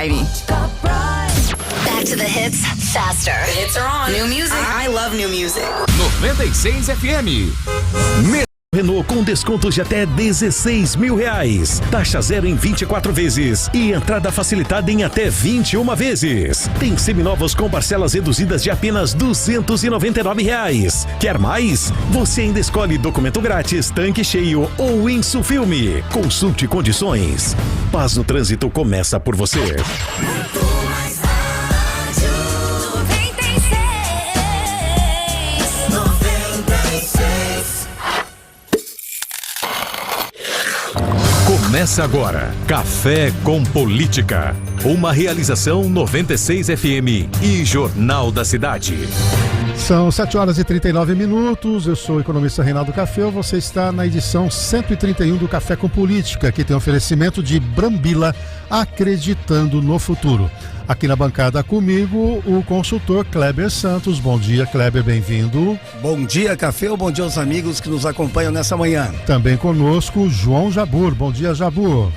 Back to the hits, faster. The hits are on. New music. I love new music. 96 FM. Renault com descontos de até R$16 mil. Taxa zero em 24 vezes e entrada facilitada em até 21 vezes. Tem seminovos com parcelas reduzidas de apenas R$299. Quer mais? Você ainda escolhe documento grátis, tanque cheio ou Insufilme. Consulte condições. Paz no Trânsito começa por você. Começa agora, Café com Política. Uma realização 96 FM e Jornal da Cidade. São 7h39. Eu sou o economista Reinaldo Café. Você está na edição 131 do Café com Política, que tem oferecimento de Brambila, acreditando no futuro. Aqui na bancada comigo, o consultor Kleber Santos. Bom dia, Kleber, bem-vindo. Bom dia, Café, bom dia aos amigos que nos acompanham nessa manhã. Também conosco, João Jabur. Bom dia, Jabur.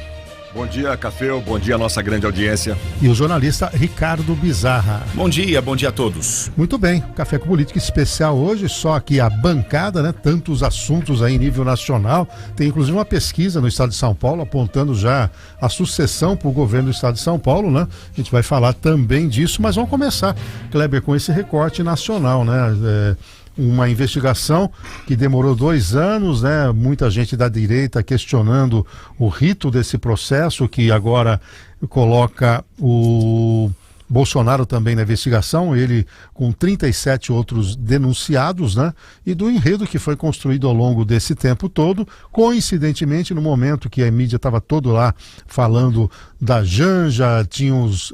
Bom dia, Café, bom dia, nossa grande audiência. E o jornalista Ricardo Bizarra. Bom dia a todos. Muito bem, Café com Política especial hoje, só aqui a bancada, né? Tantos assuntos aí em nível nacional. Tem inclusive uma pesquisa no estado de São Paulo apontando já a sucessão para o governo do estado de São Paulo, né? A gente vai falar também disso, mas vamos começar, Kleber, com esse recorte nacional, né? Uma investigação que demorou 2 anos, né? Muita gente da direita questionando o rito desse processo, que agora coloca o Bolsonaro também na investigação, ele com 37 outros denunciados, né? E do enredo que foi construído ao longo desse tempo todo, coincidentemente no momento que a mídia estava todo lá falando da Janja, tinha os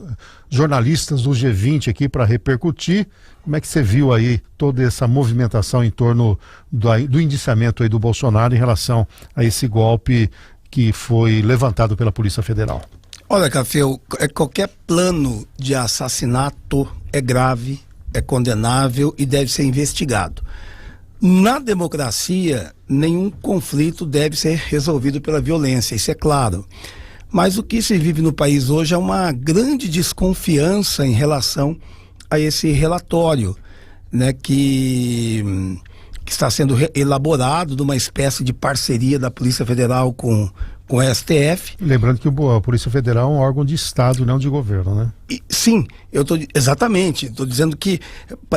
jornalistas do G20 aqui para repercutir. Como é que você viu aí toda essa movimentação em torno do indiciamento aí do Bolsonaro em relação a esse golpe que foi levantado pela Polícia Federal? Olha, Café, qualquer plano de assassinato é grave, é condenável e deve ser investigado. Na democracia, nenhum conflito deve ser resolvido pela violência, isso é claro. Mas o que se vive no país hoje é uma grande desconfiança em relação a esse relatório, né, que está sendo elaborado numa espécie de parceria da Polícia Federal com a STF. Lembrando que a Polícia Federal é um órgão de Estado, não de governo, né? Sim, exatamente, estou dizendo que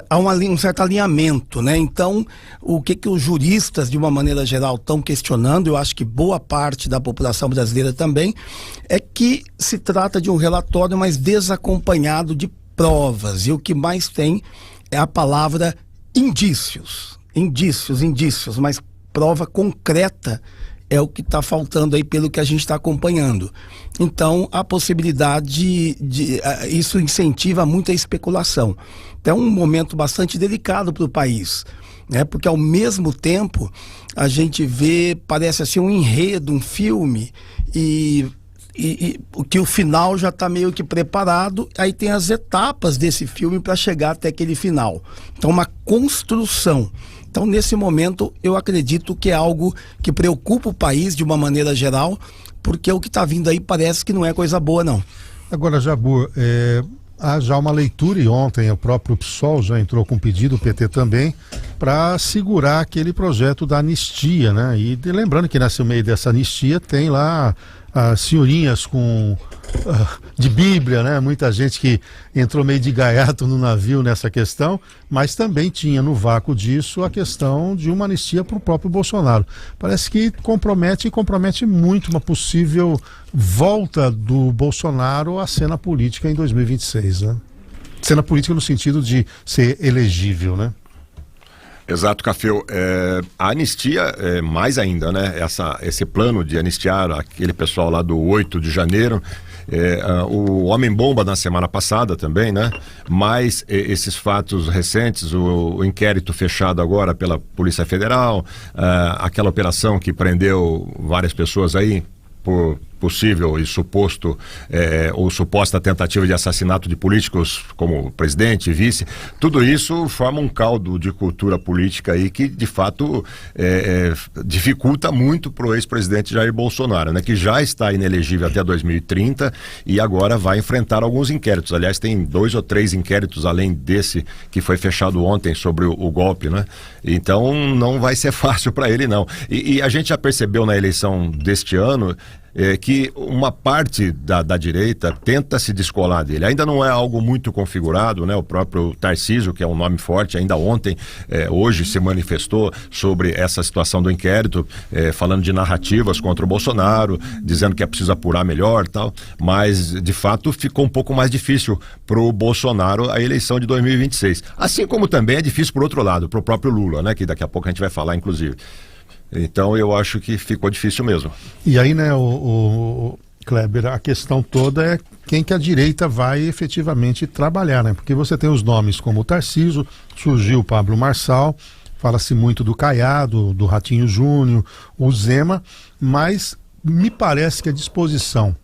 há um certo alinhamento, né? Então, o que os juristas, de uma maneira geral, estão questionando, eu acho que boa parte da população brasileira também, é que se trata de um relatório, mas desacompanhado de provas, e o que mais tem é a palavra indícios, mas prova concreta é o que está faltando aí pelo que a gente está acompanhando. Então, a possibilidade isso incentiva muito a especulação. Então, é um momento bastante delicado para o país, né? Porque ao mesmo tempo a gente vê, parece assim um enredo, um filme, e que o final já está meio que preparado, aí tem as etapas desse filme para chegar até aquele final. Então, uma construção. Então, nesse momento, eu acredito que é algo que preocupa o país de uma maneira geral, porque o que está vindo aí parece que não é coisa boa, não. Agora, Jabur, há já uma leitura, e ontem o próprio PSOL já entrou com pedido, o PT também, para segurar aquele projeto da anistia, né? E lembrando que nesse meio dessa anistia tem lá as senhorinhas de Bíblia, né? Muita gente que entrou meio de gaiato no navio nessa questão, mas também tinha no vácuo disso a questão de uma anistia para o próprio Bolsonaro. Parece que compromete muito uma possível volta do Bolsonaro à cena política em 2026, né? Cena política no sentido de ser elegível, né? Exato, Cafeu. A anistia, mais ainda, né? Esse plano de anistiar aquele pessoal lá do 8 de janeiro, o Homem-Bomba na semana passada também, né? Mas esses fatos recentes, o inquérito fechado agora pela Polícia Federal, aquela operação que prendeu várias pessoas aí por possível e suposto ou suposta tentativa de assassinato de políticos como presidente, vice, tudo isso forma um caldo de cultura política aí que de fato dificulta muito para o ex-presidente Jair Bolsonaro, né, que já está inelegível até 2030 e agora vai enfrentar alguns inquéritos. Aliás, tem 2 ou 3 inquéritos além desse que foi fechado ontem sobre o golpe, né? Então não vai ser fácil para ele, não. E a gente já percebeu na eleição deste ano que uma parte da direita tenta se descolar dele. Ainda não é algo muito configurado, né? O próprio Tarcísio, que é um nome forte, ainda ontem, hoje se manifestou sobre essa situação do inquérito, falando de narrativas contra o Bolsonaro, dizendo que é preciso apurar melhor e tal, mas de fato ficou um pouco mais difícil para o Bolsonaro a eleição de 2026. Assim como também é difícil por outro lado, para o próprio Lula, né? Que daqui a pouco a gente vai falar, inclusive. Então eu acho que ficou difícil mesmo. E aí, né, o Kleber, a questão toda é quem que a direita vai efetivamente trabalhar, né? Porque você tem os nomes como o Tarcísio, surgiu o Pablo Marçal, fala-se muito do Caiado, do Ratinho Júnior, o Zema, mas me parece que a disposição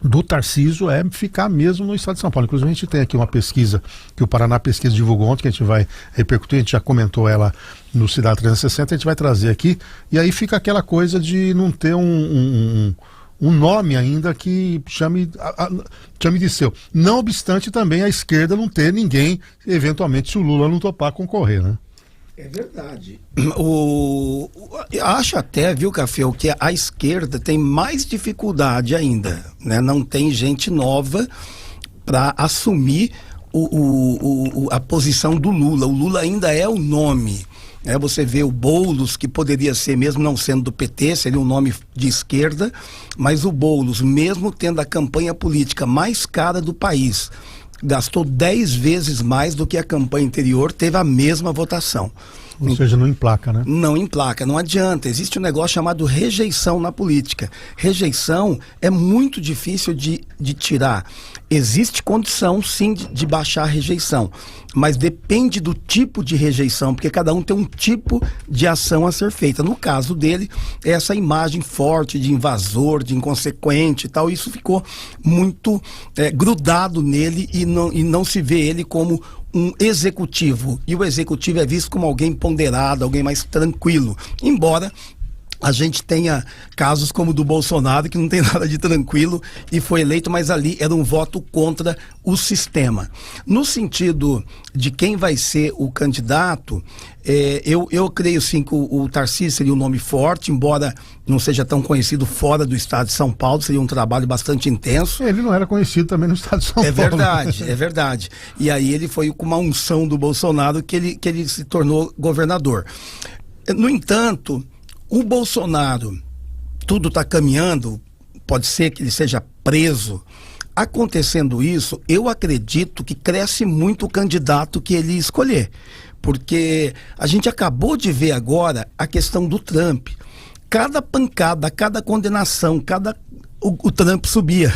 do Tarcísio é ficar mesmo no estado de São Paulo. Inclusive a gente tem aqui uma pesquisa que o Paraná Pesquisa divulgou ontem, que a gente vai repercutir, a gente já comentou ela no Cidade 360, a gente vai trazer aqui, e aí fica aquela coisa de não ter um nome ainda que chame de seu. Não obstante também a esquerda não ter ninguém, eventualmente, se o Lula não topar concorrer, né? É verdade. Acho até, viu, Café, que a esquerda tem mais dificuldade ainda, né? Não tem gente nova para assumir a posição do Lula. O Lula ainda é o nome. Você vê o Boulos, que poderia ser, mesmo não sendo do PT, seria um nome de esquerda, mas o Boulos, mesmo tendo a campanha política mais cara do país, gastou 10 vezes mais do que a campanha anterior, teve a mesma votação. Ou seja, não emplaca, né? Não emplaca, não adianta. Existe um negócio chamado rejeição na política. Rejeição é muito difícil de tirar. Existe condição, sim, de baixar a rejeição, mas depende do tipo de rejeição, porque cada um tem um tipo de ação a ser feita. No caso dele, essa imagem forte de invasor, de inconsequente e tal, isso ficou muito grudado nele e não se vê ele como um executivo. E o executivo é visto como alguém ponderado, alguém mais tranquilo. Embora a gente tenha casos como o do Bolsonaro, que não tem nada de tranquilo e foi eleito, mas ali era um voto contra o sistema. No sentido de quem vai ser o candidato, eu creio sim que o Tarcísio seria um nome forte, embora não seja tão conhecido fora do estado de São Paulo, seria um trabalho bastante intenso. Ele não era conhecido também no estado de São Paulo. É verdade. E aí ele foi com uma unção do Bolsonaro que ele se tornou governador. No entanto, o Bolsonaro, tudo está caminhando, pode ser que ele seja preso. Acontecendo isso, eu acredito que cresce muito o candidato que ele escolher. Porque a gente acabou de ver agora a questão do Trump. Cada pancada, cada condenação, o Trump subia.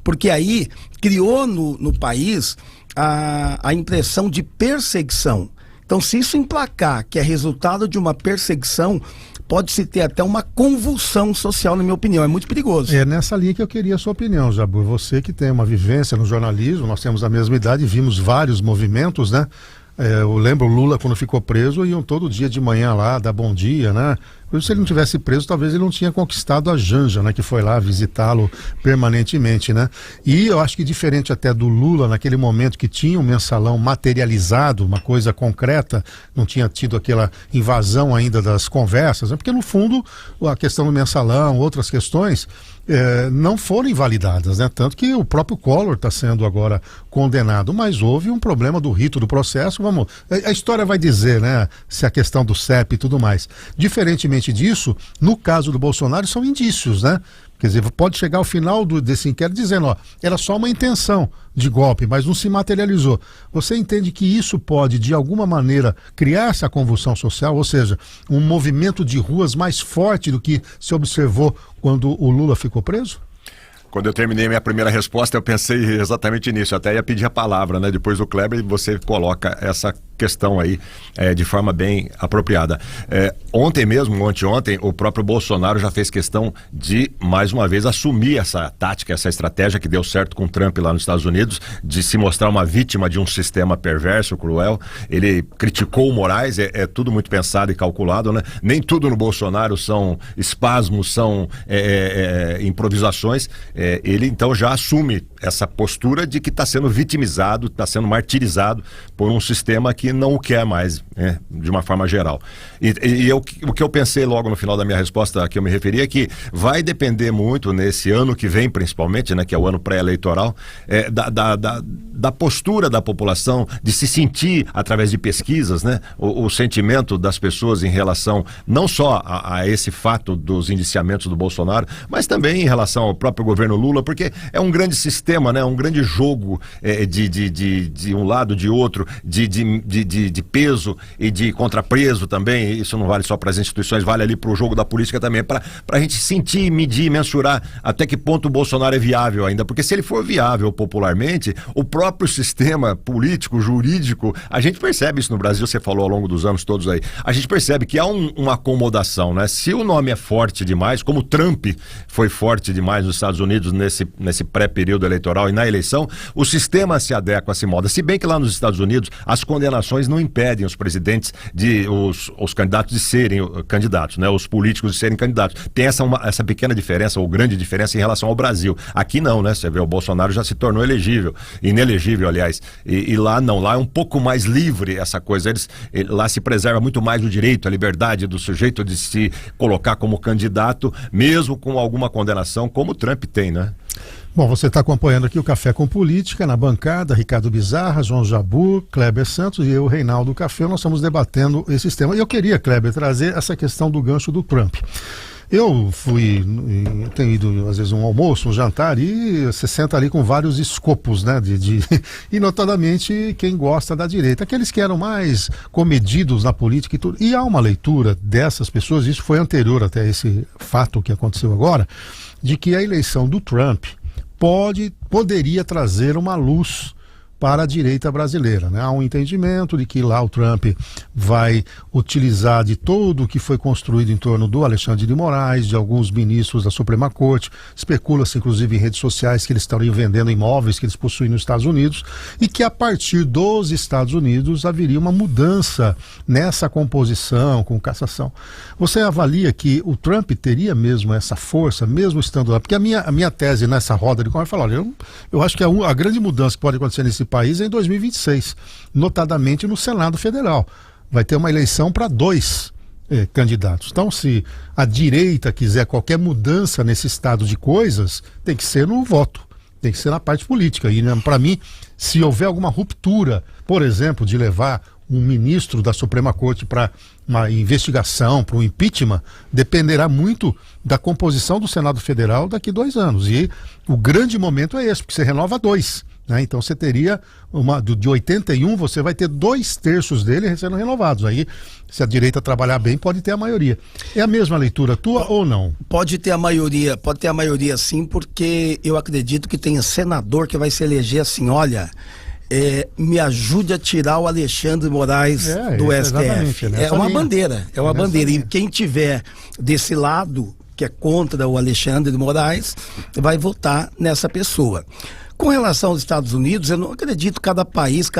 Porque aí criou no país a impressão de perseguição. Então, se isso emplacar que é resultado de uma perseguição, pode-se ter até uma convulsão social, na minha opinião. É muito perigoso. É nessa linha que eu queria a sua opinião, Jabur. Você que tem uma vivência no jornalismo, nós temos a mesma idade, vimos vários movimentos, né? Eu lembro o Lula, quando ficou preso, iam todo dia de manhã lá, dar bom dia, né? Se ele não tivesse preso, talvez ele não tinha conquistado a Janja, né? Que foi lá visitá-lo permanentemente, né? E eu acho que diferente até do Lula, naquele momento que tinha um mensalão materializado, uma coisa concreta, não tinha tido aquela invasão ainda das conversas, né? Porque no fundo, a questão do mensalão, outras questões, não foram invalidadas, né? Tanto que o próprio Collor está sendo agora condenado, mas houve um problema do rito do processo. A história vai dizer, né? Se a questão do CEP e tudo mais. Diferentemente disso, no caso do Bolsonaro, são indícios, né? Quer dizer, pode chegar ao final desse inquérito dizendo, ó, era só uma intenção de golpe, mas não se materializou. Você entende que isso pode, de alguma maneira, criar essa convulsão social, ou seja, um movimento de ruas mais forte do que se observou quando o Lula ficou preso? Quando eu terminei minha primeira resposta, eu pensei exatamente nisso. Eu até ia pedir a palavra, né? Depois do Kleber, você coloca essa questão aí de forma bem apropriada. Anteontem, o próprio Bolsonaro já fez questão de, mais uma vez, assumir essa tática, essa estratégia que deu certo com o Trump lá nos Estados Unidos, de se mostrar uma vítima de um sistema perverso, cruel. Ele criticou o Moraes, é tudo muito pensado e calculado, né? Nem tudo no Bolsonaro são espasmos, são improvisações. Ele então já assume essa postura de que está sendo vitimizado, está sendo martirizado por um sistema que não o quer mais, né, de uma forma geral. O que eu pensei logo no final da minha resposta que eu me referi é que vai depender muito nesse ano que vem, principalmente, né, que é o ano pré-eleitoral, da postura da população, de se sentir, através de pesquisas, né, o sentimento das pessoas em relação não só a esse fato dos indiciamentos do Bolsonaro, mas também em relação ao próprio governo Lula, porque é um grande sistema, né, um grande jogo de um lado, de outro, de peso e de contrapeso também. Isso não vale só para as instituições, vale ali para o jogo da política também, para a gente sentir, medir, mensurar até que ponto o Bolsonaro é viável ainda, porque se ele for viável popularmente, o próprio sistema político, jurídico, a gente percebe isso no Brasil, você falou ao longo dos anos todos aí, a gente percebe que há uma acomodação, né? Se o nome é forte demais, como Trump foi forte demais nos Estados Unidos nesse pré-período eleitoral e na eleição, o sistema se adequa, se molda. Se bem que lá nos Estados Unidos as condenações não impedem os presidentes os candidatos de serem candidatos, né? Os políticos de serem candidatos. Tem essa pequena diferença, ou grande diferença em relação ao Brasil. Aqui não, né? Você vê, o Bolsonaro já se tornou inelegível, aliás. E lá não, lá é um pouco mais livre essa coisa. Lá se preserva muito mais o direito, a liberdade do sujeito de se colocar como candidato, mesmo com alguma condenação, como o Trump tem, né? Bom, você está acompanhando aqui o Café com Política, na bancada, Ricardo Bizarra, João Jabur, Kleber Santos e eu, Reinaldo Café. Nós estamos debatendo esses temas. E eu queria, Kleber, trazer essa questão do gancho do Trump. Eu tenho ido às vezes um almoço, um jantar, e você senta ali com vários escopos, né? E notadamente quem gosta da direita, aqueles que eram mais comedidos na política e tudo. E há uma leitura dessas pessoas, isso foi anterior até esse fato que aconteceu agora, de que a eleição do Trump poderia trazer uma luz para a direita brasileira, né? Há um entendimento de que lá o Trump vai utilizar de todo o que foi construído em torno do Alexandre de Moraes, de alguns ministros da Suprema Corte. Especula-se inclusive em redes sociais que eles estariam vendendo imóveis que eles possuem nos Estados Unidos, e que a partir dos Estados Unidos haveria uma mudança nessa composição com cassação. Você avalia que o Trump teria mesmo essa força, mesmo estando lá? Porque a minha tese nessa roda de conversa, olha, eu acho que a grande mudança que pode acontecer nesse país é em 2026, notadamente no Senado Federal. Vai ter uma eleição para 2 candidatos. Então, se a direita quiser qualquer mudança nesse estado de coisas, tem que ser no voto, tem que ser na parte política. E, para mim, se houver alguma ruptura, por exemplo, de levar um ministro da Suprema Corte para uma investigação, para um impeachment, dependerá muito da composição do Senado Federal daqui 2 anos. E o grande momento é esse, porque você renova 2. Né? Então você teria de 81, você vai ter 2/3 dele sendo renovados. Aí, se a direita trabalhar bem, pode ter a maioria. É a mesma leitura tua ou não? Pode ter a maioria sim, porque eu acredito que tenha senador que vai se eleger assim, olha, me ajude a tirar o Alexandre Moraes do STF. É uma bandeira, bandeira. E quem tiver desse lado, que é contra o Alexandre de Moraes, vai votar nessa pessoa. Com relação aos Estados Unidos, eu não acredito, cada país,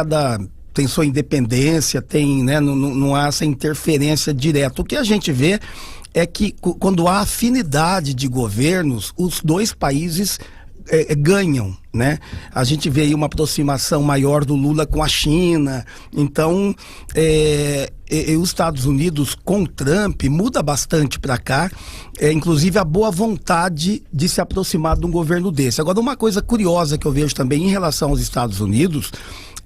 tem sua independência, tem, né, não há essa interferência direta. O que a gente vê é que quando há afinidade de governos, os 2 países ganham, né? A gente vê aí uma aproximação maior do Lula com a China. Então, os Estados Unidos com Trump muda bastante para cá, inclusive a boa vontade de se aproximar de um governo desse. Agora, uma coisa curiosa que eu vejo também em relação aos Estados Unidos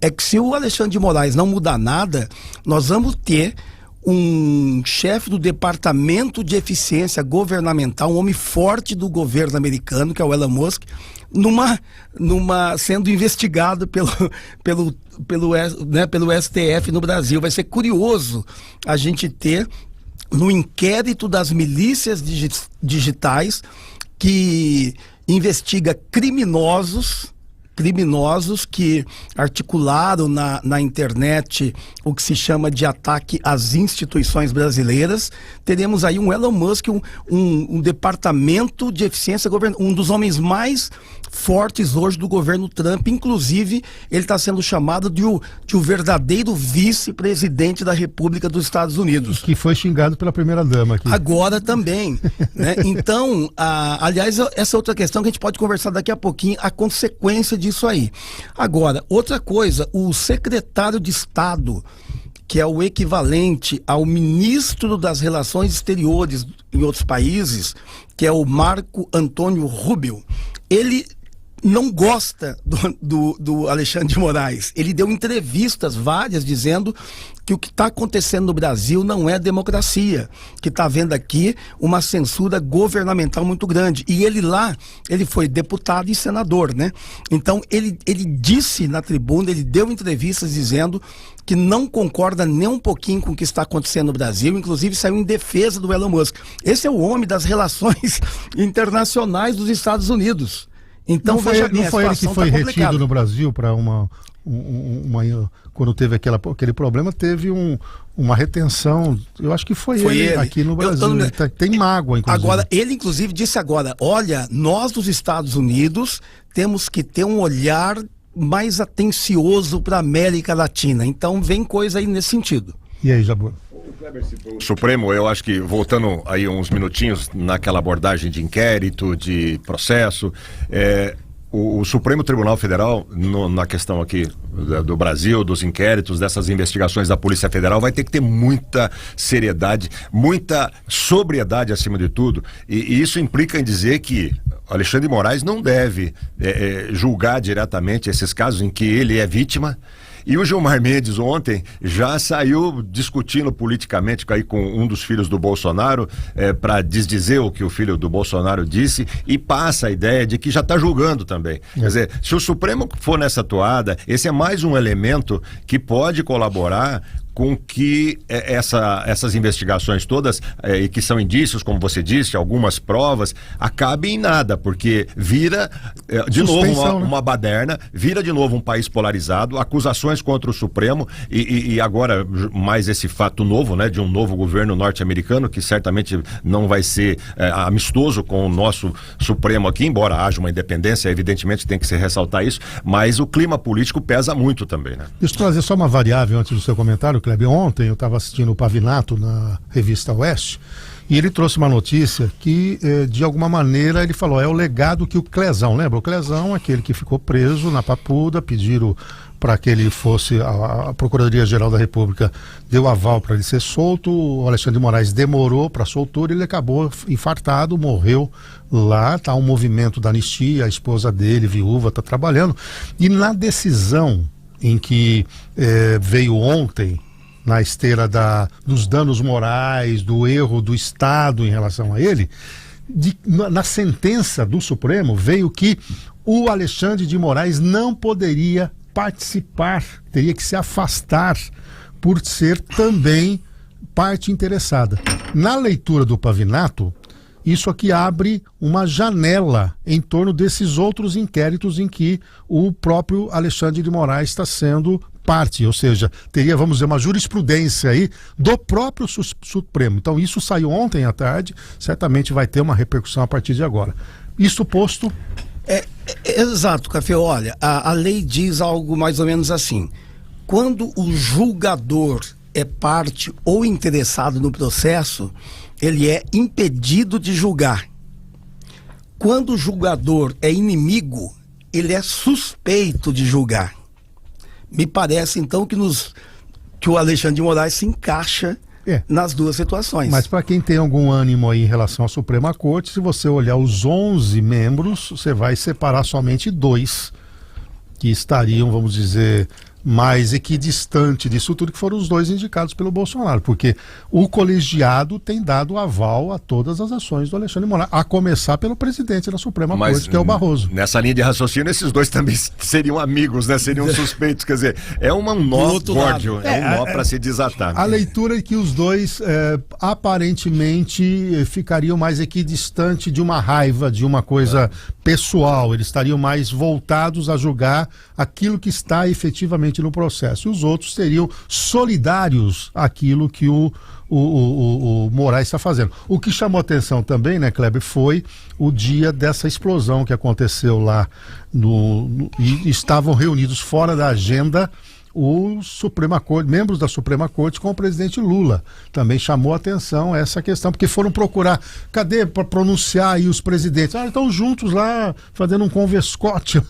é que, se o Alexandre de Moraes não mudar nada, nós vamos ter um chefe do Departamento de Eficiência Governamental, um homem forte do governo americano, que é o Elon Musk, sendo investigado pelo STF no Brasil. Vai ser curioso a gente ter, no inquérito das milícias digitais, que investiga criminosos criminosos que articularam na internet o que se chama de ataque às instituições brasileiras. Teremos aí um Elon Musk, um departamento de eficiência governamental, um dos homens mais fortes hoje do governo Trump. Inclusive, ele está sendo chamado de o verdadeiro vice-presidente da República dos Estados Unidos. Que foi xingado pela primeira-dama aqui. Agora também, né? Então, aliás, essa outra questão que a gente pode conversar daqui a pouquinho, a consequência disso aí. Agora, outra coisa, o secretário de Estado, que é o equivalente ao ministro das Relações Exteriores em outros países, que é o Marco Antônio Rubio, ele não gosta do Alexandre de Moraes. Ele deu entrevistas várias dizendo que o que está acontecendo no Brasil não é democracia, que está havendo aqui uma censura governamental muito grande. E ele foi deputado e senador, né? Então ele disse na tribuna, ele deu entrevistas dizendo que não concorda nem um pouquinho com o que está acontecendo no Brasil, inclusive saiu em defesa do Elon Musk. Esse é o homem das relações internacionais dos Estados Unidos. Então, não foi ele que foi retido no Brasil para quando teve aquele problema, teve uma retenção. Eu acho que foi ele aqui no Brasil. Tem mágoa, inclusive. Agora, ele inclusive disse agora, olha, nós dos Estados Unidos temos que ter um olhar mais atencioso para a América Latina. Então vem coisa aí nesse sentido. E aí, Jabur? O Supremo, eu acho que, voltando aí uns minutinhos naquela abordagem de inquérito, de processo, o Supremo Tribunal Federal, na questão aqui do Brasil, dos inquéritos, dessas investigações da Polícia Federal, vai ter que ter muita seriedade, muita sobriedade acima de tudo, e isso implica em dizer que Alexandre de Moraes não deve julgar diretamente esses casos em que ele é vítima. E o Gilmar Mendes ontem já saiu discutindo politicamente aí com um dos filhos do Bolsonaro para desdizer o que o filho do Bolsonaro disse, e passa a ideia de que já está julgando também. Quer dizer, se o Supremo for nessa toada, esse é mais um elemento que pode colaborar com que essas investigações todas, e que são indícios, como você disse, algumas provas, acabem em nada, porque vira de novo uma baderna, vira de novo um país polarizado, acusações contra o Supremo, e agora mais esse fato novo, né, de um novo governo norte-americano, que certamente não vai ser amistoso com o nosso Supremo aqui, embora haja uma independência, evidentemente tem que se ressaltar isso, mas o clima político pesa muito também, né? Deixa eu trazer só uma variável antes do seu comentário, Kleber. Ontem eu estava assistindo o Pavinato na revista Oeste, e ele trouxe uma notícia que, de alguma maneira, ele falou, é o legado que o Clezão, lembra? O Clezão, aquele que ficou preso na Papuda, pediram para que ele fosse, a Procuradoria-Geral da República deu aval para ele ser solto, o Alexandre de Moraes demorou para soltura, ele acabou infartado, morreu lá, tá um movimento da anistia, a esposa dele, viúva, está trabalhando, e na decisão em que veio ontem, na esteira dos danos morais, do erro do Estado em relação a ele, na sentença do Supremo veio que o Alexandre de Moraes não poderia participar, teria que se afastar por ser também parte interessada. Na leitura do Pavinato, isso aqui abre uma janela em torno desses outros inquéritos em que o próprio Alexandre de Moraes está sendo parte, ou seja, teria, vamos dizer, uma jurisprudência aí do próprio Supremo. Então isso saiu ontem à tarde, certamente vai ter uma repercussão a partir de agora. Isso posto... Exato, Café. Olha, a lei diz algo mais ou menos assim: quando o julgador é parte ou interessado no processo, ele é impedido de julgar. Quando o julgador é inimigo, ele é suspeito de julgar. Me parece, então, que o Alexandre de Moraes se encaixa nas duas situações. Mas para quem tem algum ânimo aí em relação à Suprema Corte, se você olhar os 11 membros, você vai separar somente 2 que estariam, vamos dizer, mais equidistante disso tudo, que foram os dois indicados pelo Bolsonaro, porque o colegiado tem dado aval a todas as ações do Alexandre de Moraes, a começar pelo presidente da Suprema Corte, que é o Barroso. Nessa linha de raciocínio, esses dois também seriam amigos, né? Seriam suspeitos, quer dizer, é um nó górdio, é um nó para se desatar. A leitura é que os dois aparentemente ficariam mais equidistante de uma raiva, de uma coisa pessoal, eles estariam mais voltados a julgar aquilo que está efetivamente no processo. E os outros seriam solidários àquilo que o Moraes está fazendo. O que chamou atenção também, né, Kleber, foi o dia dessa explosão que aconteceu lá e estavam reunidos fora da agenda membros da Suprema Corte com o presidente Lula. Também chamou atenção essa questão, porque foram procurar, cadê para pronunciar aí os presidentes? Estão juntos lá, fazendo um converscote.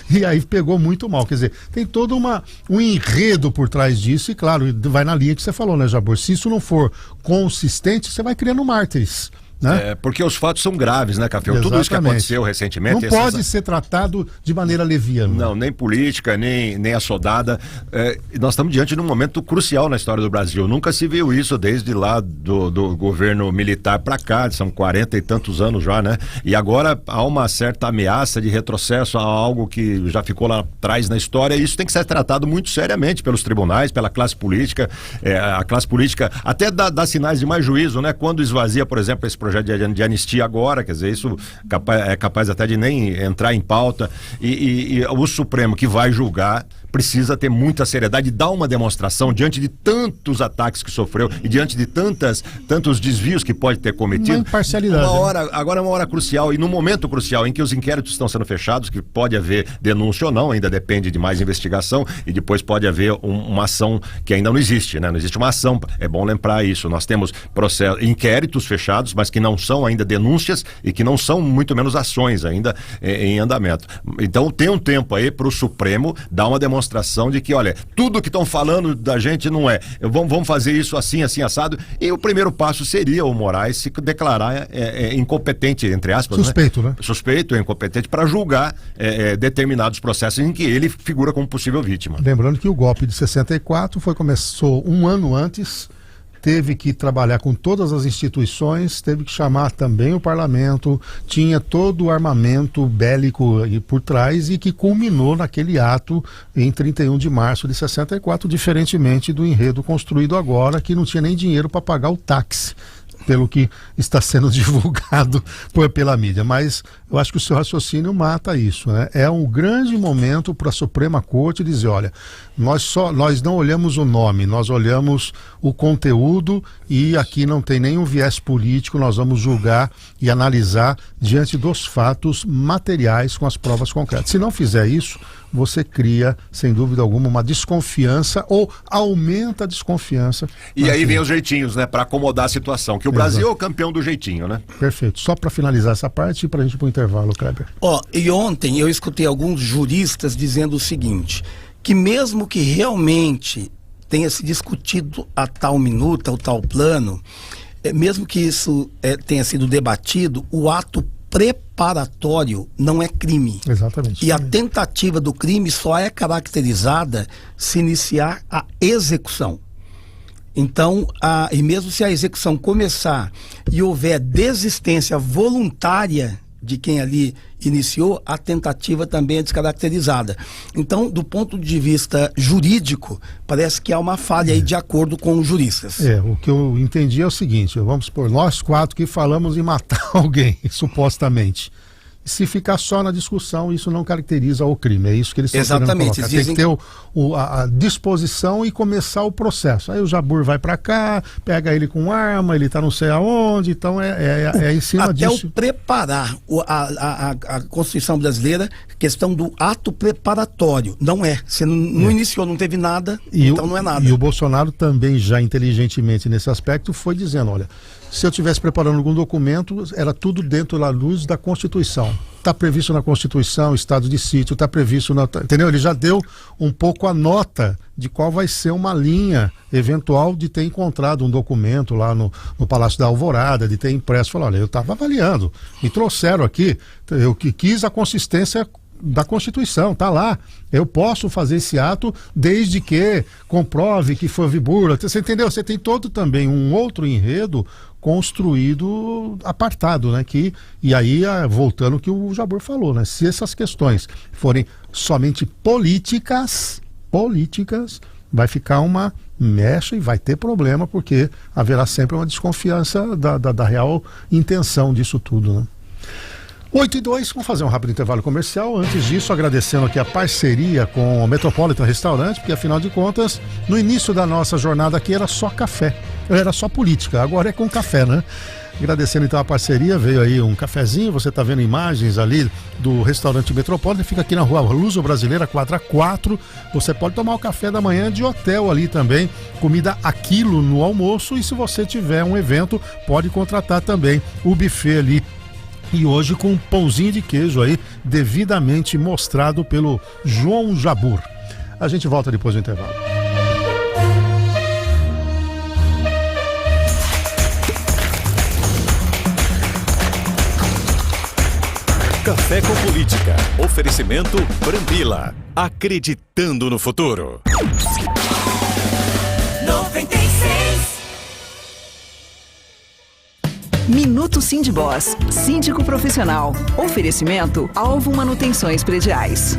E aí pegou muito mal. Quer dizer, tem todo um enredo por trás disso, e claro, vai na linha que você falou, né, Jabor? Se isso não for consistente, você vai criando mártires. Né? Porque os fatos são graves, né, Café? Tudo isso que aconteceu recentemente... Não pode ser tratado de maneira leviana. Não, nem política, nem assodada. Nós estamos diante de um momento crucial na história do Brasil. Nunca se viu isso desde lá do governo militar para cá, são 40 e tantos anos já, né? E agora há uma certa ameaça de retrocesso a algo que já ficou lá atrás na história, e isso tem que ser tratado muito seriamente pelos tribunais, pela classe política. A classe política até dá sinais de mais juízo, né? Quando esvazia, por exemplo, esse projeto de anistia agora, quer dizer, isso é capaz até de nem entrar em pauta, e o Supremo que vai julgar precisa ter muita seriedade e dar uma demonstração diante de tantos ataques que sofreu e diante de tantos desvios que pode ter cometido. Uma imparcialidade. Agora é uma hora crucial, e no momento crucial em que os inquéritos estão sendo fechados, que pode haver denúncia ou não, ainda depende de mais investigação, e depois pode haver uma ação que ainda não existe, né? Não existe uma ação, é bom lembrar isso. Nós temos inquéritos fechados, mas que não são ainda denúncias e que não são muito menos ações ainda em andamento. Então tem um tempo aí para o Supremo dar uma demonstração de que, olha, tudo que estão falando da gente não é. Vamos fazer isso assim, assado. E o primeiro passo seria o Moraes se declarar incompetente, entre aspas. Suspeito, né? Suspeito, incompetente, para julgar determinados processos em que ele figura como possível vítima. Lembrando que o golpe de 64 começou um ano antes, teve que trabalhar com todas as instituições, teve que chamar também o parlamento, tinha todo o armamento bélico por trás, e que culminou naquele ato em 31 de março de 64, diferentemente do enredo construído agora, que não tinha nem dinheiro para pagar o táxi, pelo que está sendo divulgado pela mídia. Mas eu acho que o seu raciocínio mata isso, né? É um grande momento para a Suprema Corte dizer, olha, nós não olhamos o nome, nós olhamos o conteúdo, e aqui não tem nenhum viés político, nós vamos julgar e analisar diante dos fatos materiais com as provas concretas. Se não fizer isso, você cria, sem dúvida alguma, uma desconfiança, ou aumenta a desconfiança. E aí vem os jeitinhos, né, para acomodar a situação, que o Brasil é o campeão do jeitinho, né? Perfeito. Só para finalizar essa parte e para a gente ir para o intervalo, Kleber. E ontem eu escutei alguns juristas dizendo o seguinte, que mesmo que realmente tenha se discutido a tal minuta, o tal plano, mesmo que isso tenha sido debatido, o ato preparatório não é crime. Exatamente. E a tentativa do crime só é caracterizada se iniciar a execução. Então, e mesmo se a execução começar e houver desistência voluntária de quem ali iniciou, a tentativa também é descaracterizada. Então, do ponto de vista jurídico, parece que há uma falha aí de acordo com os juristas. O que eu entendi é o seguinte, vamos supor, nós quatro que falamos em matar alguém, supostamente. Se ficar só na discussão, isso não caracteriza o crime. É isso que eles estão querendo colocar. Tem que ter a disposição e começar o processo. Aí o Jabur vai para cá, pega ele com arma, ele tá não sei aonde, então é em cima disso. Até o preparar a Constituição brasileira, questão do ato preparatório. Não é. Você não iniciou, não teve nada, então não é nada. E o Bolsonaro também, já inteligentemente nesse aspecto, foi dizendo, olha, se eu estivesse preparando algum documento, era tudo dentro da luz da Constituição. Está previsto na Constituição, estado de sítio, está previsto entendeu? Ele já deu um pouco a nota de qual vai ser uma linha eventual de ter encontrado um documento lá no Palácio da Alvorada, de ter impresso. Falou, olha, eu estava avaliando, me trouxeram aqui, eu quis a consistência da Constituição, tá lá. Eu posso fazer esse ato desde que comprove que foi burla. Você entendeu? Você tem todo também um outro enredo construído apartado, né? E aí, voltando ao que o Jabor falou, né? Se essas questões forem somente políticas, vai ficar uma mecha e vai ter problema, porque haverá sempre uma desconfiança da real intenção disso tudo, né? 8:02, vamos fazer um rápido intervalo comercial. Antes disso, agradecendo aqui a parceria com o Metropolitan Restaurante, porque afinal de contas, no início da nossa jornada aqui era só café, era só política, agora é com café, né? Agradecendo então a parceria, veio aí um cafezinho, você está vendo imagens ali do restaurante Metropolitan, fica aqui na rua Luso-Brasileira, quadra 4, você pode tomar o café da manhã de hotel ali também, comida a quilo no almoço, e se você tiver um evento, pode contratar também o buffet ali. E hoje com um pãozinho de queijo aí, devidamente mostrado pelo João Jabur. A gente volta depois do intervalo. Café com Política. Oferecimento Brambila. Acreditando no futuro. 96. Minuto Sindboss, síndico profissional. Oferecimento Alvo Manutenções Prediais.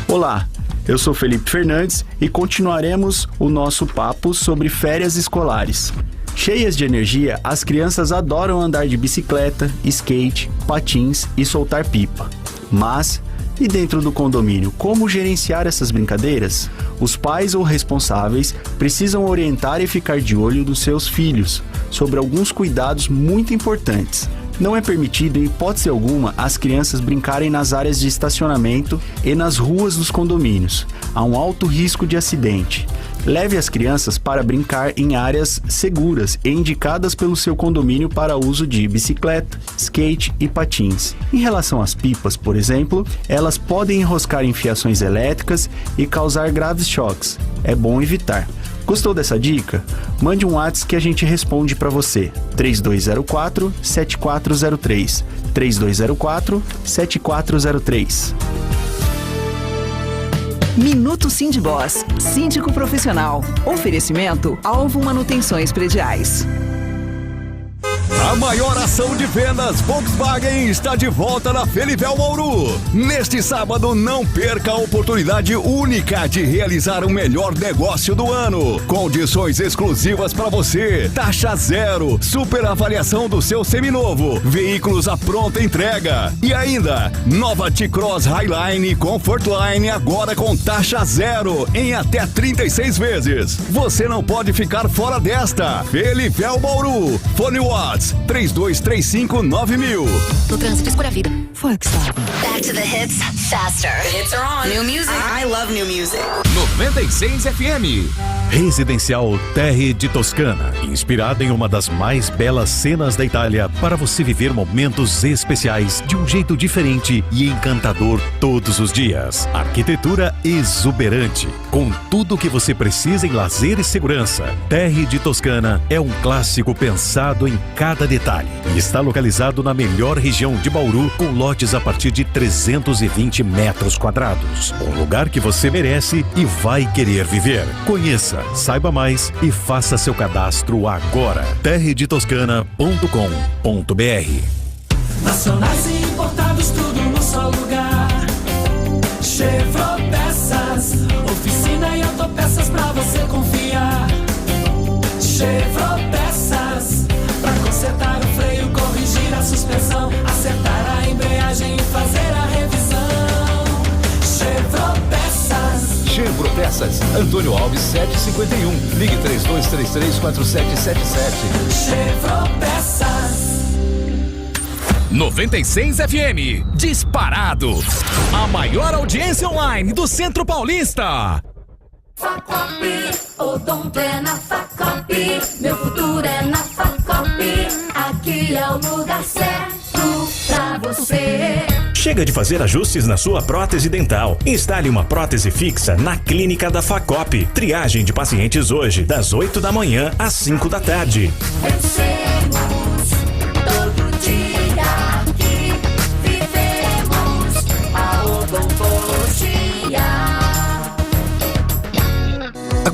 Olá, eu sou Felipe Fernandes e continuaremos o nosso papo sobre férias escolares. Cheias de energia, as crianças adoram andar de bicicleta, skate, patins e soltar pipa. Mas, e dentro do condomínio, como gerenciar essas brincadeiras? Os pais ou responsáveis precisam orientar e ficar de olho dos seus filhos sobre alguns cuidados muito importantes. Não é permitido, em hipótese alguma, as crianças brincarem nas áreas de estacionamento e nas ruas dos condomínios. Há um alto risco de acidente. Leve as crianças para brincar em áreas seguras e indicadas pelo seu condomínio para uso de bicicleta, skate e patins. Em relação às pipas, por exemplo, elas podem enroscar em fiações elétricas e causar graves choques. É bom evitar. Gostou dessa dica? Mande um WhatsApp que a gente responde para você. 3204-7403. 3204-7403. Minuto Sindboss, síndico profissional. Oferecimento Alvo Manutenções Prediais. A maior ação de vendas Volkswagen está de volta na Felivel Bauru. Neste sábado, não perca a oportunidade única de realizar o melhor negócio do ano. Condições exclusivas para você. Taxa zero, super avaliação do seu seminovo, veículos à pronta entrega. E ainda, nova T-Cross Highline e Comfortline agora com taxa zero em até 36 vezes. Você não pode ficar fora desta. Felivel Bauru. Fone Watts 3235-9000. No trânsito, escolha a vida. Volkswagen. Back to the hits, faster. The hits are on. New music. I love new music. 96 FM. Residencial Terre de Toscana, inspirada em uma das mais belas cenas da Itália, para você viver momentos especiais de um jeito diferente e encantador todos os dias. Arquitetura exuberante, com tudo o que você precisa em lazer e segurança. Terre de Toscana é um clássico pensado em cada detalhe e está localizado na melhor região de Bauru, com lotes a partir de 320 metros quadrados. Um lugar que você merece e vai querer viver. Conheça, saiba mais e faça seu cadastro agora. terredetoscana.com.br. Nacionais e importados, tudo no só lugar. Chevrolet Peças, oficina e autopeças pra você confiar. Chevrolet Peças, pra consertar o freio, corrigir a suspensão, acertar a embreagem e fazer a revisão. Chevrolet Peças. Chevrolet Peças, Antônio Alves 751. Ligue 3233-4777. Chevrolet Peças. 96 FM, disparado. A maior audiência online do Centro Paulista. Facop, odonto é na Facop, meu futuro é na Facop, aqui é o lugar certo pra você. Chega de fazer ajustes na sua prótese dental. Instale uma prótese fixa na Clínica da Facop. Triagem de pacientes hoje, das 8 da manhã às 5 da tarde. Vencemos todo dia aqui, vivemos a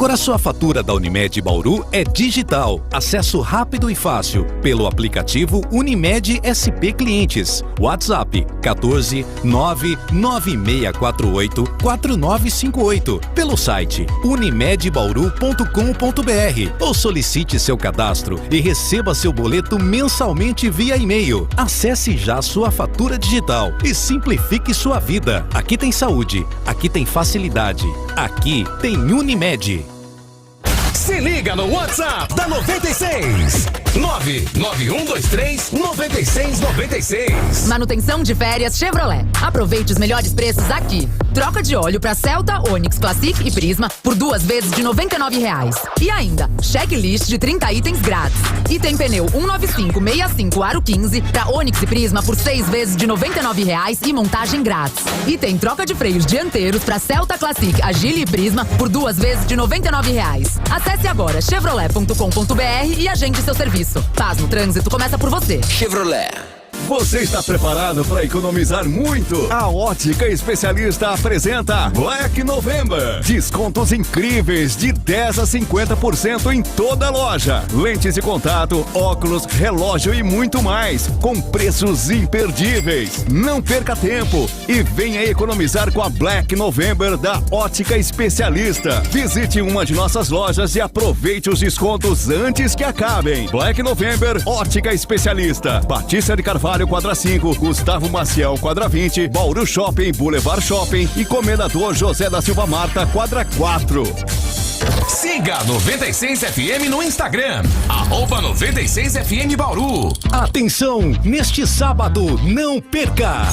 Agora sua fatura da Unimed Bauru é digital. Acesso rápido e fácil pelo aplicativo Unimed SP Clientes. WhatsApp 14 99648 4958. Pelo site unimedbauru.com.br ou solicite seu cadastro e receba seu boleto mensalmente via e-mail. Acesse já sua fatura digital e simplifique sua vida. Aqui tem saúde, aqui tem facilidade, aqui tem Unimed. Se liga no WhatsApp da 96. 99123-9696. Manutenção de férias Chevrolet. Aproveite os melhores preços aqui. Troca de óleo para Celta, Onix Classic e Prisma por 2 vezes de R$ 99,00. E ainda, checklist de 30 itens grátis. E tem pneu 195/65 aro 15 para Onix e Prisma por 6 vezes de R$ 99,00 e montagem grátis. E tem troca de freios dianteiros para Celta Classic, Agile e Prisma por 2 vezes de R$ 99,00. Acesse agora chevrolet.com.br e agende seu serviço. Paz no trânsito começa por você. Chevrolet. Você está preparado para economizar muito? A Ótica Especialista apresenta Black November. Descontos incríveis de 10 a 50% em toda a loja. Lentes de contato, óculos, relógio e muito mais. Com preços imperdíveis. Não perca tempo e venha economizar com a Black November da Ótica Especialista. Visite uma de nossas lojas e aproveite os descontos antes que acabem. Black November, Ótica Especialista. Batista de Carvalho, quadra 5, Gustavo Maciel, quadra 20, Bauru Shopping, Boulevard Shopping e Comendador José da Silva Marta, quadra 4. Siga a 96 FM no Instagram, @96FM Bauru. Atenção, neste sábado, não perca!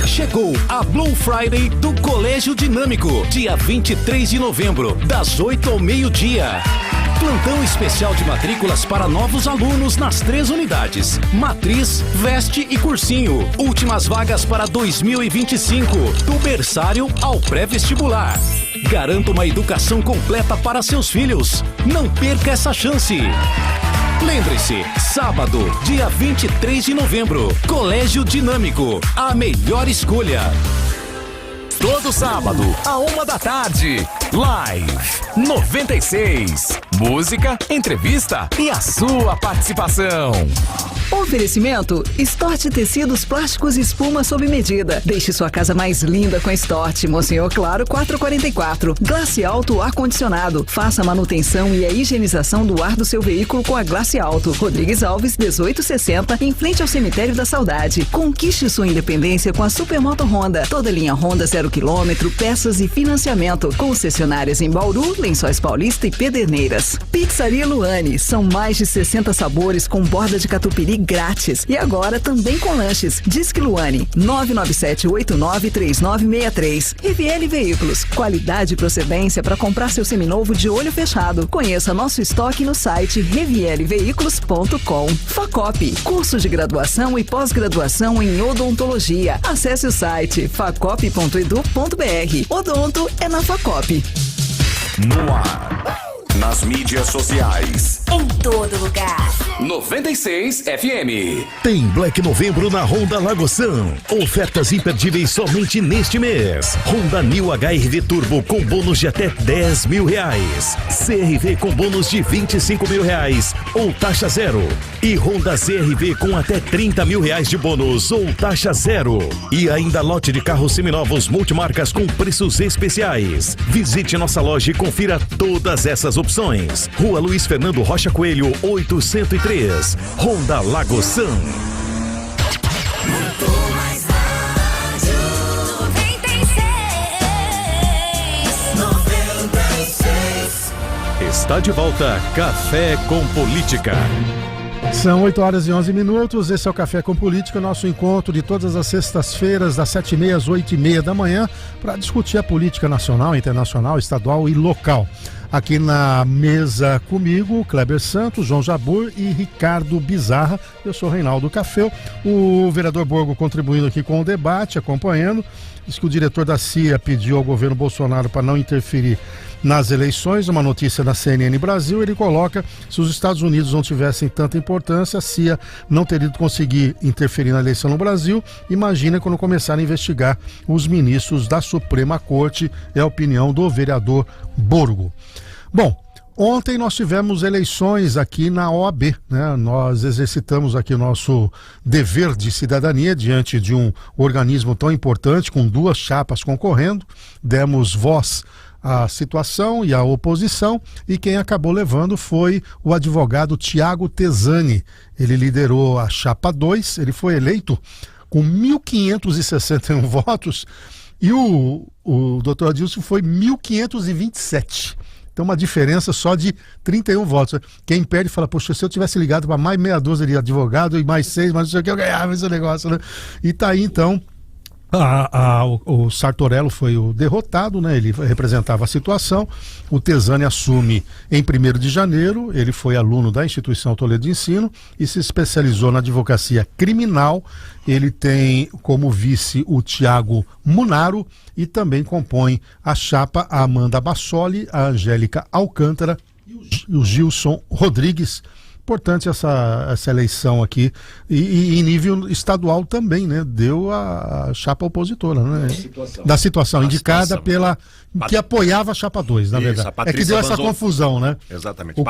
Chegou a Blue Friday do Colégio Dinâmico, dia 23 de novembro, das 8 ao meio-dia. Plantão especial de matrículas para novos alunos nas 3 unidades: Matriz, Veste e Cursinho. Últimas vagas para 2025, do berçário ao pré-vestibular. Garanta uma educação completa para seus filhos. Não perca essa chance. Lembre-se, sábado, dia 23 de novembro, Colégio Dinâmico, a melhor escolha. Todo sábado, à 1h, Live 96. Música, entrevista e a sua participação. Oferecimento: Stort Tecidos Plásticos e Espuma sob medida. Deixe sua casa mais linda com a Stort. Monsenhor Claro 444. Glace Alto Ar Condicionado. Faça a manutenção e a higienização do ar do seu veículo com a Glace Alto. Rodrigues Alves 1860, em frente ao Cemitério da Saudade. Conquiste sua independência com a Supermoto Honda. Toda linha Honda 0 km, peças e financiamento. Concessionárias em Bauru, Lençóis Paulista e Pederneiras. Pizzaria Luane. São mais de 60 sabores com borda de catupiry grátis. E agora também com lanches. Disque Luane 997893963. Riviele Veículos. Qualidade e procedência para comprar seu seminovo de olho fechado. Conheça nosso estoque no site rivieleveículos.com. Facop. Curso de graduação e pós-graduação em odontologia. Acesse o site facop.edu.br. Odonto é na Facop. No ar, nas mídias sociais, Em todo lugar. 96 FM. Tem Black Novembro na Honda Lagoção. Ofertas imperdíveis somente neste mês. Honda New HR-V Turbo com bônus de até R$10 mil. CR-V com bônus de R$25 mil ou taxa zero. E Honda CR-V com até R$30 mil de bônus ou taxa zero. E ainda lote de carros seminovos multimarcas com preços especiais. Visite nossa loja e confira todas essas opções. Rua Luiz Fernando Rocha Coelho, 803. Honda Lagoção. Está de volta Café com Política. São 8h11. Esse é o Café com Política, nosso encontro de todas as sextas-feiras, das 7h30 às 8h30 da manhã, para discutir a política nacional, internacional, estadual e local. Aqui na mesa comigo, Kleber Santos, João Jabur e Ricardo Bizarra. Eu sou Reinaldo Café. O vereador Borgo contribuindo aqui com o debate, acompanhando. Diz que o diretor da CIA pediu ao governo Bolsonaro para não interferir nas eleições. Uma notícia da CNN Brasil, ele coloca: se os Estados Unidos não tivessem tanta importância, a CIA não teria conseguido interferir na eleição no Brasil. Imagina quando começarem a investigar os ministros da Suprema Corte. É a opinião do vereador Borgo. Bom, ontem nós tivemos eleições aqui na OAB, né? Nós exercitamos aqui o nosso dever de cidadania diante de um organismo tão importante, com 2 chapas concorrendo, demos voz à situação e à oposição, e quem acabou levando foi o advogado Tiago Tesani. Ele liderou a chapa 2, ele foi eleito com 1.561 votos, e o doutor Adilson foi 1.527. Então uma diferença só de 31 votos. Quem perde fala, poxa, se eu tivesse ligado para mais meia dúzia de advogado e mais 6, mas não sei o que, eu ganhava esse negócio, né? E tá aí então, o Sartorello foi o derrotado, né? Ele representava a situação. O Tesani assume em 1º de janeiro. Ele foi aluno da Instituição Toledo de Ensino e se especializou na advocacia criminal. Ele tem como vice o Tiago Munaro e também compõe a chapa a Amanda Bassoli, a Angélica Alcântara e o Gilson Rodrigues. Importante essa eleição aqui, e em nível estadual também, né? Deu a chapa opositora, né? Da situação indicada pela que apoiava a chapa 2, na verdade. É que deu essa confusão, né? Exatamente. O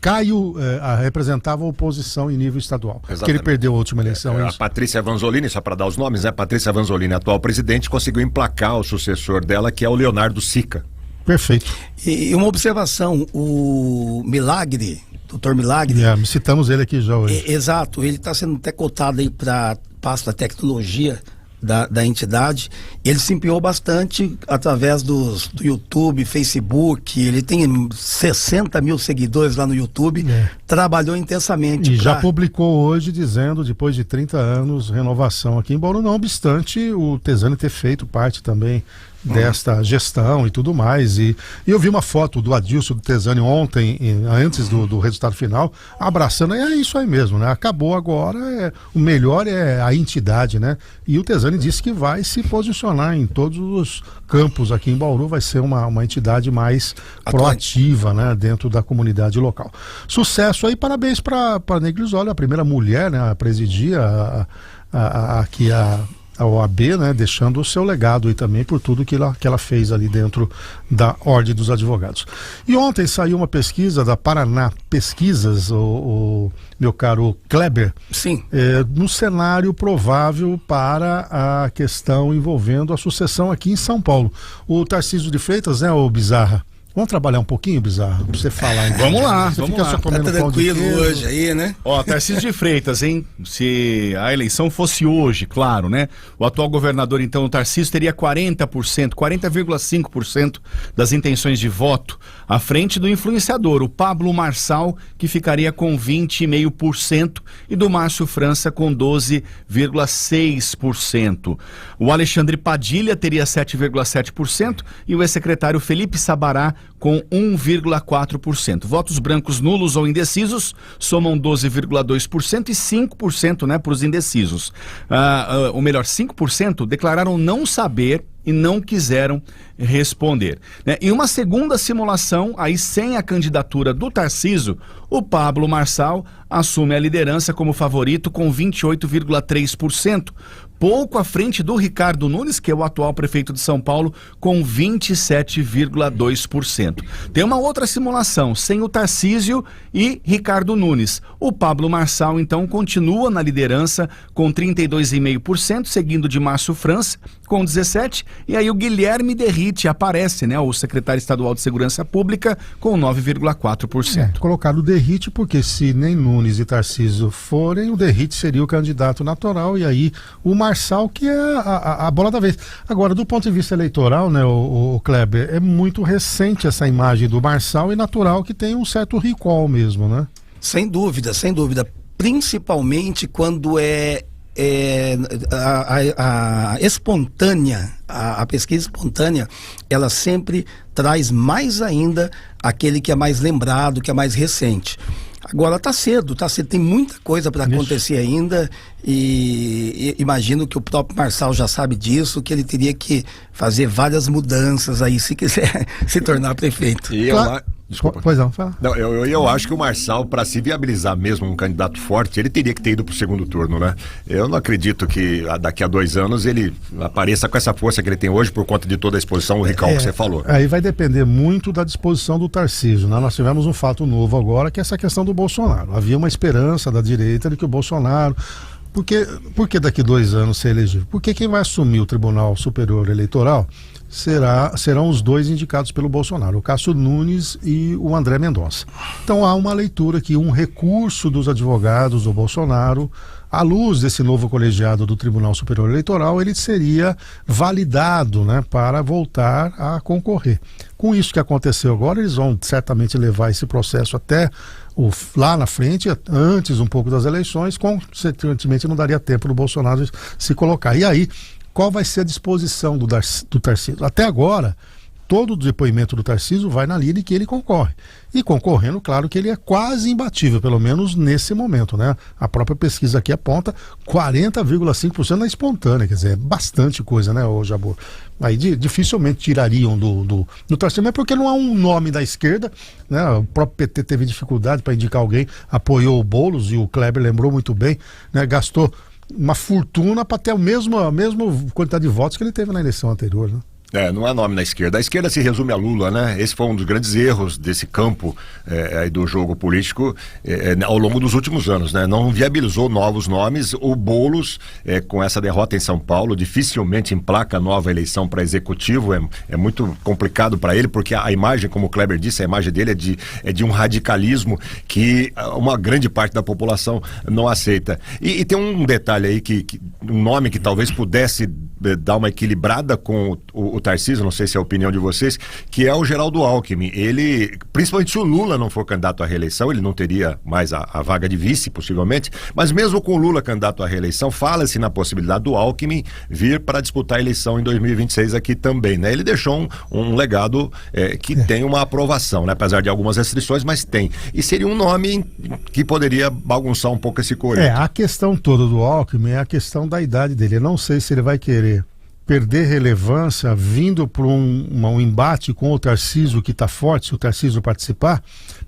Caio representava a oposição em nível estadual, que ele perdeu a última eleição. A Patrícia Vanzolini, só para dar os nomes, né? Patrícia Vanzolini, atual presidente, conseguiu emplacar o sucessor dela, que é o Leonardo Sica. Perfeito. E uma observação, o Milagre, doutor Milagre... citamos ele aqui já hoje. Exato, ele está sendo até cotado aí para pasta tecnologia da entidade. Ele se empenhou bastante através do YouTube, Facebook. Ele tem 60 mil seguidores lá no YouTube. Trabalhou intensamente. E já publicou hoje dizendo, depois de 30 anos, renovação aqui em Bauru, não obstante o Tesani ter feito parte também desta gestão e tudo mais, e eu vi uma foto do Adilson do Tesani ontem, antes do resultado final, abraçando, é isso aí mesmo, né? Acabou agora, o melhor é a entidade, né? E o Tesani disse que vai se posicionar em todos os campos aqui em Bauru, vai ser uma entidade mais proativa, né? Dentro da comunidade local. Sucesso aí, parabéns para a Negrisoli, a primeira mulher, né? A presidir aqui a OAB, né, deixando o seu legado aí também por tudo que ela fez ali dentro da Ordem dos Advogados. E ontem saiu uma pesquisa da Paraná Pesquisas, o meu caro Kleber, sim, no cenário provável para a questão envolvendo a sucessão aqui em São Paulo. O Tarcísio de Freitas, né, o Bizarra? Vamos trabalhar um pouquinho, Bizarro, pra você falar. Então. Vamos lá, você vamos fica lá. Só comendo tá tranquilo hoje aí, né? Ó, Tarcísio de Freitas, hein? Se a eleição fosse hoje, claro, né? O atual governador, então, o Tarcísio, teria 40%, 40,5% das intenções de voto, à frente do influenciador, o Pablo Marçal, que ficaria com 20,5%, e do Márcio França com 12,6%. O Alexandre Padilha teria 7,7% e o ex-secretário Felipe Sabará com 1,4%. Votos brancos nulos ou indecisos somam 12,2% e 5%, né, para os indecisos. Ou melhor, 5% declararam não saber e não quiseram responder, né? Em uma segunda simulação, aí sem a candidatura do Tarcísio, o Pablo Marçal assume a liderança como favorito com 28,3%, pouco à frente do Ricardo Nunes, que é o atual prefeito de São Paulo, com 27,2%. Tem uma outra simulação, sem o Tarcísio e Ricardo Nunes. O Pablo Marçal, então, continua na liderança com 32,5%, seguindo de Márcio França, com 17%, e aí o Guilherme Derrite aparece, né, o secretário estadual de Segurança Pública, com 9,4%. Colocaram o Derrite porque se nem Nunes e Tarcísio forem, o Derrite seria o candidato natural, e aí o Marçal, que é a bola da vez. Agora, do ponto de vista eleitoral, né, o Kleber, é muito recente essa imagem do Marçal e natural que tem um certo recall mesmo, né? Sem dúvida, sem dúvida. Principalmente quando a espontânea, a pesquisa espontânea, ela sempre traz mais ainda aquele que é mais lembrado, que é mais recente. Agora tá cedo, tem muita coisa para acontecer ainda, e imagino que o próprio Marçal já sabe disso, que ele teria que fazer várias mudanças aí se quiser se tornar prefeito. E Desculpa. Pois não, fala. Não, eu acho que o Marçal, para se viabilizar mesmo um candidato forte, ele teria que ter ido para o segundo turno, né? Eu não acredito que daqui a 2 anos ele apareça com essa força que ele tem hoje por conta de toda a exposição, o Ricão, que você falou. Aí vai depender muito da disposição do Tarcísio, né? Nós tivemos um fato novo agora, que é essa questão do Bolsonaro. Havia uma esperança da direita de que o Bolsonaro... Por que daqui 2 anos ser elegível? Porque quem vai assumir o Tribunal Superior Eleitoral serão os 2 indicados pelo Bolsonaro, o Cássio Nunes e o André Mendonça. Então há uma leitura que um recurso dos advogados do Bolsonaro, à luz desse novo colegiado do Tribunal Superior Eleitoral, ele seria validado, né, para voltar a concorrer. Com isso que aconteceu agora, eles vão certamente levar esse processo até lá na frente, antes um pouco das eleições, consequentemente não daria tempo do Bolsonaro se colocar. E aí, qual vai ser a disposição do Tarcísio? Até agora, todo o depoimento do Tarcísio vai na linha de que ele concorre. E concorrendo, claro que ele é quase imbatível, pelo menos nesse momento, né? A própria pesquisa aqui aponta 40,5% na espontânea, quer dizer, é bastante coisa, né, ô Jabor? Aí dificilmente tirariam do Tarcísio, mas porque não há um nome da esquerda, né? O próprio PT teve dificuldade para indicar alguém, apoiou o Boulos, e o Kleber lembrou muito bem, né? Gastou uma fortuna para ter a mesma quantidade de votos que ele teve na eleição anterior, né? Não há nome na esquerda. A esquerda se resume a Lula, né? Esse foi um dos grandes erros desse campo do jogo político ao longo dos últimos anos, né? Não viabilizou novos nomes. O Boulos, com essa derrota em São Paulo, dificilmente emplaca nova eleição para executivo. É muito complicado para ele, porque a imagem, como o Kleber disse, a imagem dele é de um radicalismo que uma grande parte da população não aceita. E tem um detalhe aí, um nome que talvez pudesse dar uma equilibrada com o Tarcísio, não sei se é a opinião de vocês, que é o Geraldo Alckmin. Ele, principalmente se o Lula não for candidato à reeleição, ele não teria mais a vaga de vice, possivelmente, mas mesmo com o Lula candidato à reeleição, fala-se na possibilidade do Alckmin vir para disputar a eleição em 2026 aqui também, né? Ele deixou um legado que tem uma aprovação, né? Apesar de algumas restrições, mas tem. E seria um nome que poderia bagunçar um pouco esse coreto. A questão toda do Alckmin é a questão da idade dele. Eu não sei se ele vai querer perder relevância vindo para um embate com o Tarcísio, que está forte, se o Tarcísio participar,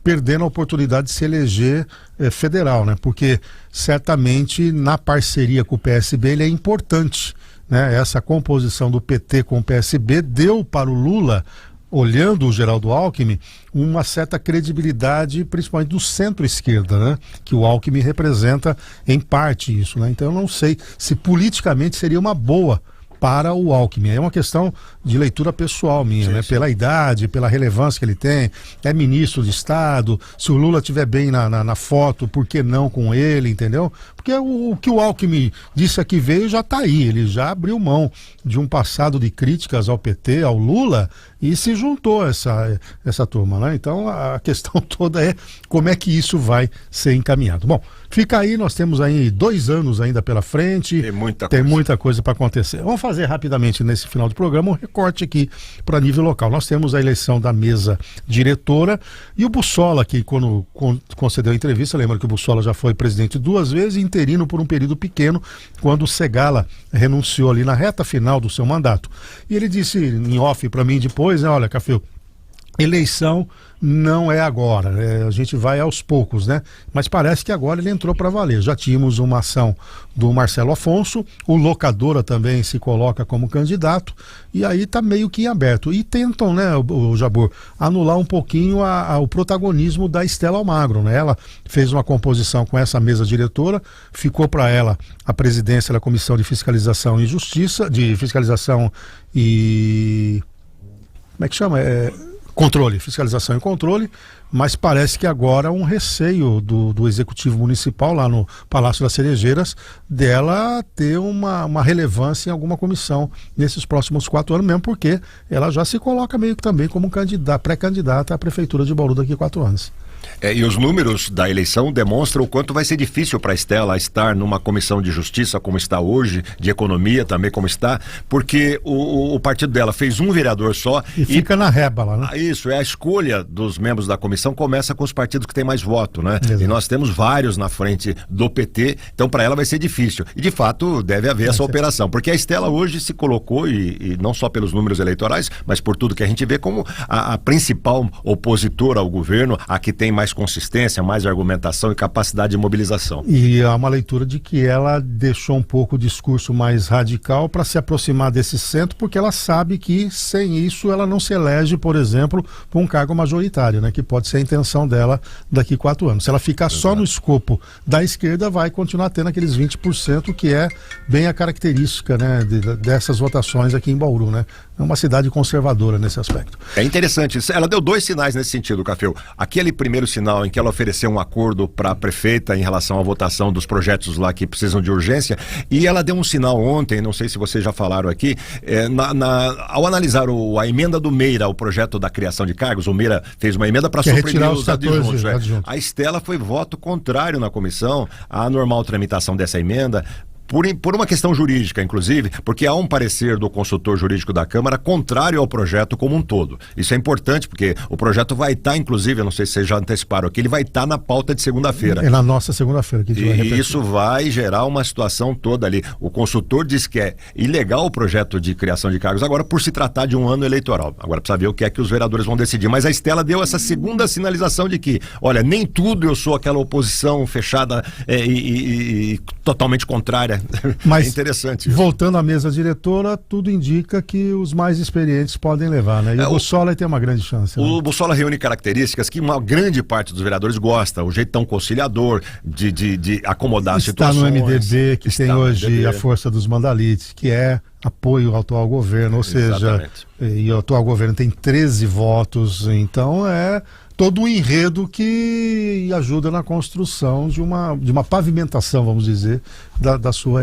perdendo a oportunidade de se eleger federal, né? Porque certamente na parceria com o PSB ele é importante, né? Essa composição do PT com o PSB deu para o Lula, olhando o Geraldo Alckmin, uma certa credibilidade, principalmente do centro-esquerda, né? Que o Alckmin representa em parte isso, né? Então eu não sei se politicamente seria uma boa para o Alckmin. É uma questão de leitura pessoal minha, sim, né? Sim. Pela idade, pela relevância que ele tem, é ministro de Estado, se o Lula estiver bem na foto, por que não com ele, entendeu? Porque o que o Alckmin disse aqui veio já está aí, ele já abriu mão de um passado de críticas ao PT, ao Lula, e se juntou essa turma, né? Então a questão toda é como é que isso vai ser encaminhado. Bom, fica aí, nós temos aí 2 anos ainda pela frente, tem muita coisa para acontecer. Vamos fazer rapidamente nesse final do programa um recorte aqui para nível local. Nós temos a eleição da mesa diretora e o Bussola, que quando concedeu a entrevista, lembra que o Bussola já foi presidente 2 vezes e interino por um período pequeno, quando o Segala renunciou ali na reta final do seu mandato. E ele disse em off para mim depois, né, olha, Café, eleição não é agora, a gente vai aos poucos, né? Mas parece que agora ele entrou para valer. Já tínhamos uma ação do Marcelo Afonso, o Locadora também se coloca como candidato, e aí tá meio que em aberto. E tentam, né, o Jabor, anular um pouquinho o protagonismo da Estela Almagro, né? Ela fez uma composição com essa mesa diretora, ficou para ela a presidência da Comissão de Fiscalização e Justiça, de Fiscalização e... como é que chama? Controle, fiscalização e controle, mas parece que agora um receio do Executivo Municipal lá no Palácio das Cerejeiras dela ter uma relevância em alguma comissão nesses próximos 4 anos, mesmo porque ela já se coloca meio que também como pré-candidata à Prefeitura de Bauru daqui a 4 anos. E os números da eleição demonstram o quanto vai ser difícil para a Estela estar numa comissão de justiça como está hoje, de economia também como está, porque o partido dela fez um vereador só. E fica na rébala, né? Isso, a escolha dos membros da comissão começa com os partidos que têm mais voto, né? Exato. E nós temos vários na frente do PT, então para ela vai ser difícil. E de fato deve haver essa operação, porque a Estela hoje se colocou, e não só pelos números eleitorais, mas por tudo que a gente vê, como a principal opositora ao governo, a que tem mais consistência, mais argumentação e capacidade de mobilização. E há uma leitura de que ela deixou um pouco o discurso mais radical para se aproximar desse centro, porque ela sabe que sem isso ela não se elege, por exemplo, para um cargo majoritário, né? Que pode ser a intenção dela daqui 4 anos. Se ela ficar só no escopo da esquerda, vai continuar tendo aqueles 20%, que é bem a característica, né, dessas votações aqui em Bauru, né? É uma cidade conservadora nesse aspecto. É interessante, ela deu 2 sinais nesse sentido, Cafeu. Aquele primeiro sinal em que ela ofereceu um acordo para a prefeita em relação à votação dos projetos lá que precisam de urgência, e ela deu um sinal ontem, não sei se vocês já falaram aqui, ao analisar a emenda do Meira ao projeto da criação de cargos, o Meira fez uma emenda para suprimir os adjuntos. A Estela foi voto contrário na comissão à normal tramitação dessa emenda, por uma questão jurídica, inclusive, porque há um parecer do consultor jurídico da Câmara contrário ao projeto como um todo. Isso é importante, porque o projeto vai estar, inclusive, eu não sei se vocês já anteciparam aqui, ele vai estar na pauta de segunda-feira. É na nossa segunda-feira que a gente vai repetir. E isso vai gerar uma situação toda ali. O consultor diz que é ilegal o projeto de criação de cargos agora por se tratar de um ano eleitoral. Agora precisa ver o que é que os vereadores vão decidir. Mas a Estela deu essa segunda sinalização de que, olha, nem tudo eu sou aquela oposição fechada e totalmente contrária. Mas, é interessante isso. Voltando à mesa diretora, tudo indica que os mais experientes podem levar, né? E o Bussola tem uma grande chance. O Bussola reúne características que uma grande parte dos vereadores gosta, o jeitão conciliador, de acomodar situações. Está no MDB, que tem hoje a força dos mandalites, que é apoio ao atual governo, ou seja, e o atual governo tem 13 votos, então é todo um enredo que ajuda na construção de uma pavimentação, vamos dizer, da sua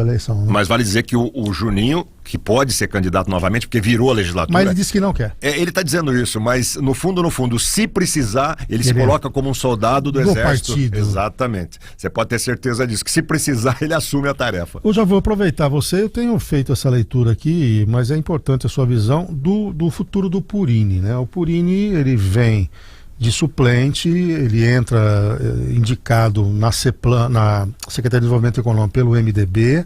eleição. Né? Mas vale dizer que o Juninho, que pode ser candidato novamente, porque virou a legislatura... Mas ele disse que não quer. Ele está dizendo isso, mas no fundo, se precisar, ele se coloca como um soldado do Exército. Partido. Exatamente. Você pode ter certeza disso, que se precisar, ele assume a tarefa. Eu já vou aproveitar você, eu tenho feito essa leitura aqui, mas é importante a sua visão do futuro do Purini, né? O Purini, ele vem de suplente, ele entra indicado na CEPLAN, na Secretaria de Desenvolvimento Econômico pelo MDB,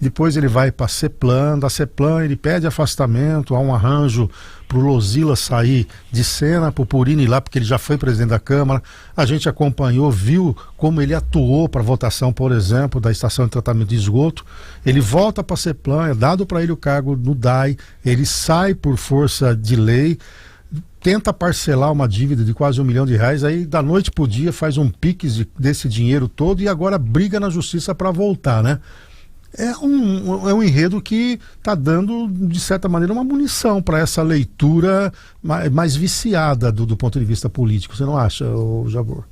depois ele vai para a CEPLAN, da CEPLAN ele pede afastamento, há um arranjo para o Lozila sair de cena, para o Purini ir lá, porque ele já foi presidente da Câmara, a gente acompanhou, viu como ele atuou para a votação, por exemplo, da estação de tratamento de esgoto, ele volta para a CEPLAN, é dado para ele o cargo no DAI, ele sai por força de lei, tenta parcelar uma dívida de quase R$1 milhão, aí da noite pro dia faz um pix desse dinheiro todo e agora briga na justiça para voltar, né? É um enredo que está dando, de certa maneira, uma munição para essa leitura mais viciada do ponto de vista político, você não acha, Jabor?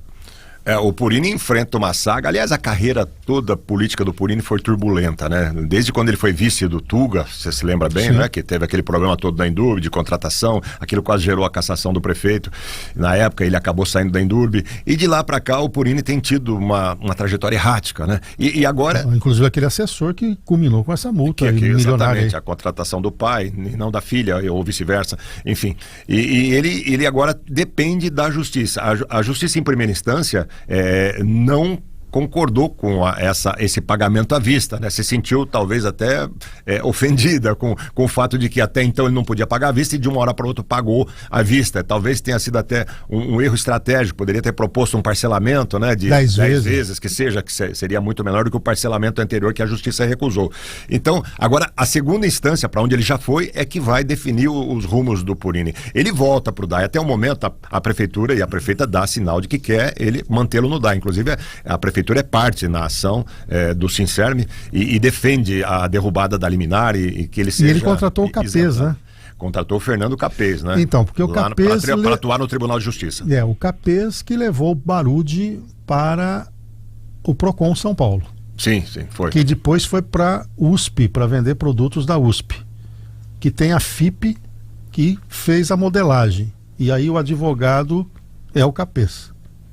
O Purini enfrenta uma saga, aliás, a carreira toda política do Purini foi turbulenta, né? Desde quando ele foi vice do Tuga, você se lembra bem, né? Que teve aquele problema todo da Endurbe, de contratação, aquilo quase gerou a cassação do prefeito. Na época ele acabou saindo da Endurbe, e de lá para cá o Purini tem tido uma trajetória errática, né? E agora... Inclusive aquele assessor que culminou com essa multa milionária. Exatamente, a contratação do pai, não da filha, ou vice-versa, enfim. E ele agora depende da justiça. A justiça em primeira instância não concordou com esse pagamento à vista, né? Se sentiu talvez até ofendida com o fato de que até então ele não podia pagar à vista e de uma hora para outra pagou à vista. Talvez tenha sido até um erro estratégico, poderia ter proposto um parcelamento, né, de 10 vezes, que seria muito menor do que o parcelamento anterior que a justiça recusou. Então, agora a segunda instância, para onde ele já foi, é que vai definir os rumos do Purini. Ele volta para o DAI, até o momento a prefeitura e a prefeita dá sinal de que quer ele mantê-lo no DAI, inclusive a prefeitura é parte na ação do Sincerme e defende a derrubada da liminar e que ele seja... E ele contratou o Capês, né? Contratou o Fernando Capês, né? Então, porque o Capês... Para atuar no Tribunal de Justiça. O Capês que levou o Barude para o Procon São Paulo. Sim, foi. Que depois foi para USP, para vender produtos da USP. Que tem a FIP que fez a modelagem. E aí o advogado é o Capês.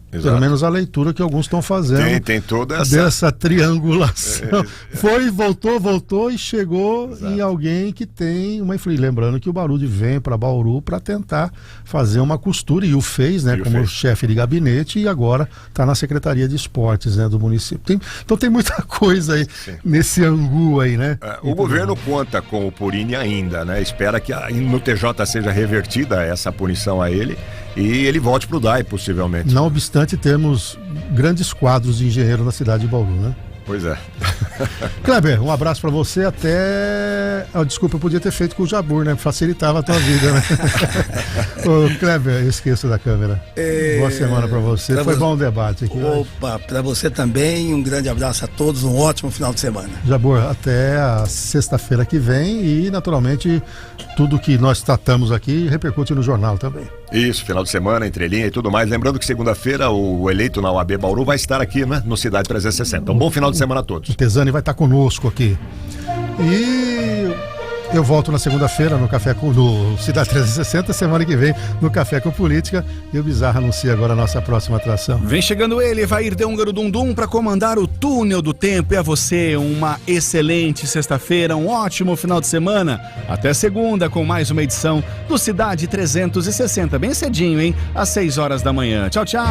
Pelo menos a leitura que alguns estão fazendo. Tem toda essa... Dessa triangulação. Foi, voltou e chegou em alguém que tem uma influência. Lembrando que o Barudi vem para Bauru para tentar fazer uma costura, e o fez, né, como chefe de gabinete, e agora está na Secretaria de Esportes, né, do município. Então tem muita coisa aí nesse angu aí, né? O governo conta com o Purini ainda, né? Espera que no TJ seja revertida essa punição a ele e ele volte para o DAI, possivelmente. Não obstante, temos grandes quadros de engenheiro na cidade de Bauru, né? Pois é. Kleber, um abraço pra você até... desculpa, eu podia ter feito com o Jabur, né? Facilitava a tua vida, né? Ô, Kleber, eu esqueço da câmera. Boa semana pra você. Foi bom o debate aqui. Opa, pra você também, um grande abraço a todos, um ótimo final de semana. Jabur, até a sexta-feira que vem e, naturalmente, tudo que nós tratamos aqui repercute no jornal também. Isso, final de semana, entrelinha e tudo mais. Lembrando que segunda-feira o eleito na UAB Bauru vai estar aqui, né? No Cidade 360. Um bom final de semana a todos. O Tesani vai estar conosco aqui. E eu volto na segunda-feira no Cidade 360, semana que vem no Café com Política, e o Bizarro anuncia agora a nossa próxima atração. Vem chegando ele, Evair de Húngaro Dundum, para comandar o túnel do tempo. E a você uma excelente sexta-feira, um ótimo final de semana. Até segunda com mais uma edição do Cidade 360, bem cedinho, hein? Às 6 horas da manhã. Tchau, tchau!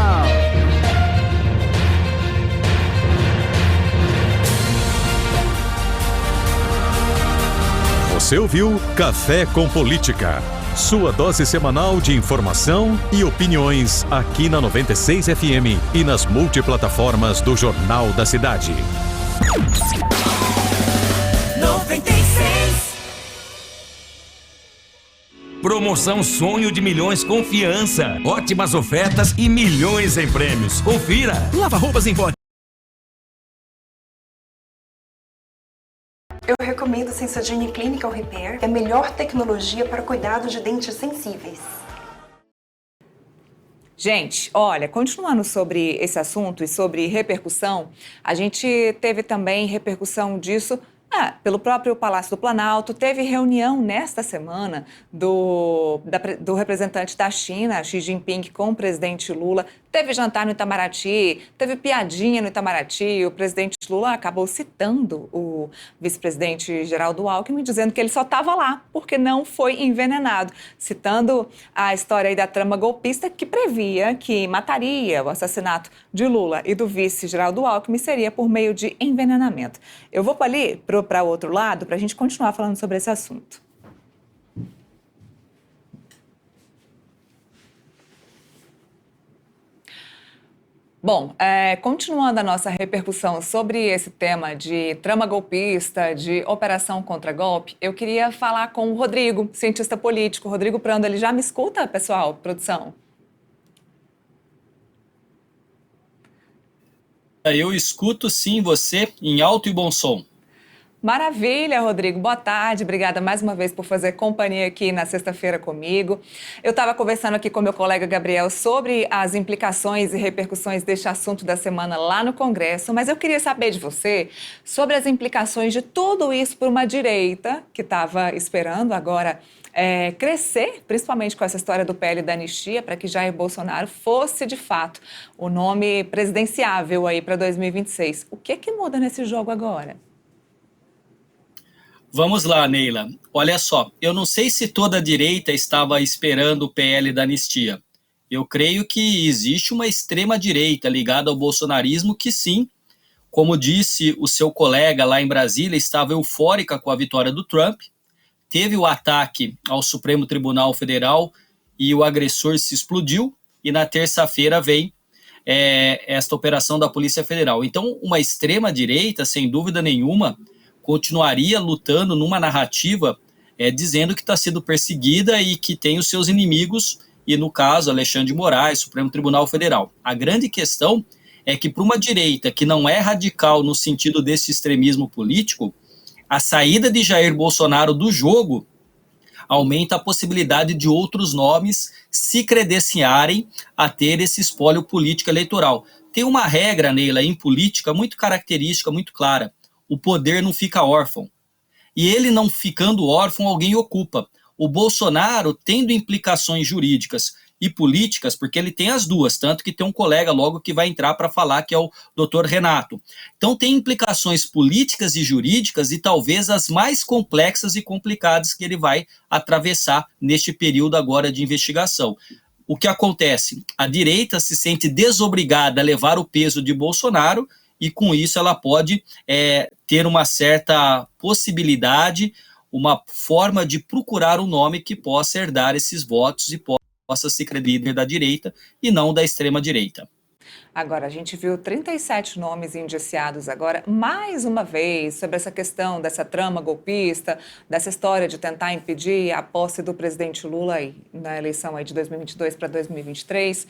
Você ouviu Café com Política, sua dose semanal de informação e opiniões aqui na 96 FM e nas multiplataformas do Jornal da Cidade. 96. Promoção Sonho de Milhões Confiança. Ótimas ofertas e milhões em prêmios. Confira. Lava-roupas em pó. Eu recomendo Sensodyne Clinical Repair, que é a melhor tecnologia para cuidado de dentes sensíveis. Gente, olha, continuando sobre esse assunto e sobre repercussão, a gente teve também repercussão disso pelo próprio Palácio do Planalto. Teve reunião nesta semana do representante da China, Xi Jinping, com o presidente Lula. Teve jantar no Itamaraty, teve piadinha no Itamaraty. O presidente Lula acabou citando o vice-presidente Geraldo Alckmin, dizendo que ele só estava lá porque não foi envenenado, citando a história aí da trama golpista que previa que mataria o assassinato de Lula e do vice Geraldo Alckmin seria por meio de envenenamento. Eu vou para o outro lado para a gente continuar falando sobre esse assunto. Bom, continuando a nossa repercussão sobre esse tema de trama golpista, de operação contra golpe, eu queria falar com o Rodrigo, cientista político. Rodrigo Prando, ele já me escuta, pessoal, produção? Eu escuto sim você em alto e bom som. Maravilha, Rodrigo. Boa tarde. Obrigada mais uma vez por fazer companhia aqui na sexta-feira comigo. Eu estava conversando aqui com meu colega Gabriel sobre as implicações e repercussões deste assunto da semana lá no Congresso, mas eu queria saber de você sobre as implicações de tudo isso para uma direita que estava esperando agora crescer, principalmente com essa história do PL da anistia, para que Jair Bolsonaro fosse, de fato, o nome presidenciável aí para 2026. O que muda nesse jogo agora? Vamos lá, Neila. Olha só, eu não sei se toda a direita estava esperando o PL da anistia. Eu creio que existe uma extrema-direita ligada ao bolsonarismo que sim, como disse o seu colega lá em Brasília, estava eufórica com a vitória do Trump, teve o ataque ao Supremo Tribunal Federal e o agressor se explodiu, e na terça-feira vem esta operação da Polícia Federal. Então, uma extrema-direita, sem dúvida nenhuma, continuaria lutando numa narrativa dizendo que está sendo perseguida e que tem os seus inimigos, e no caso, Alexandre de Moraes, Supremo Tribunal Federal. A grande questão é que para uma direita que não é radical no sentido desse extremismo político, a saída de Jair Bolsonaro do jogo aumenta a possibilidade de outros nomes se credenciarem a ter esse espólio político eleitoral. Tem uma regra, Neila, em política muito característica, muito clara. O poder não fica órfão. E ele não ficando órfão, alguém ocupa. O Bolsonaro, tendo implicações jurídicas e políticas, porque ele tem as duas, tanto que tem um colega logo que vai entrar para falar, que é o Dr. Renato. Então tem implicações políticas e jurídicas e talvez as mais complexas e complicadas que ele vai atravessar neste período agora de investigação. O que acontece? A direita se sente desobrigada a levar o peso de Bolsonaro e com isso ela pode ter uma certa possibilidade, uma forma de procurar um nome que possa herdar esses votos e possa se credibilizar da direita e não da extrema-direita. Agora, a gente viu 37 nomes indiciados agora, mais uma vez, sobre essa questão dessa trama golpista, dessa história de tentar impedir a posse do presidente Lula aí, na eleição aí de 2022 para 2023.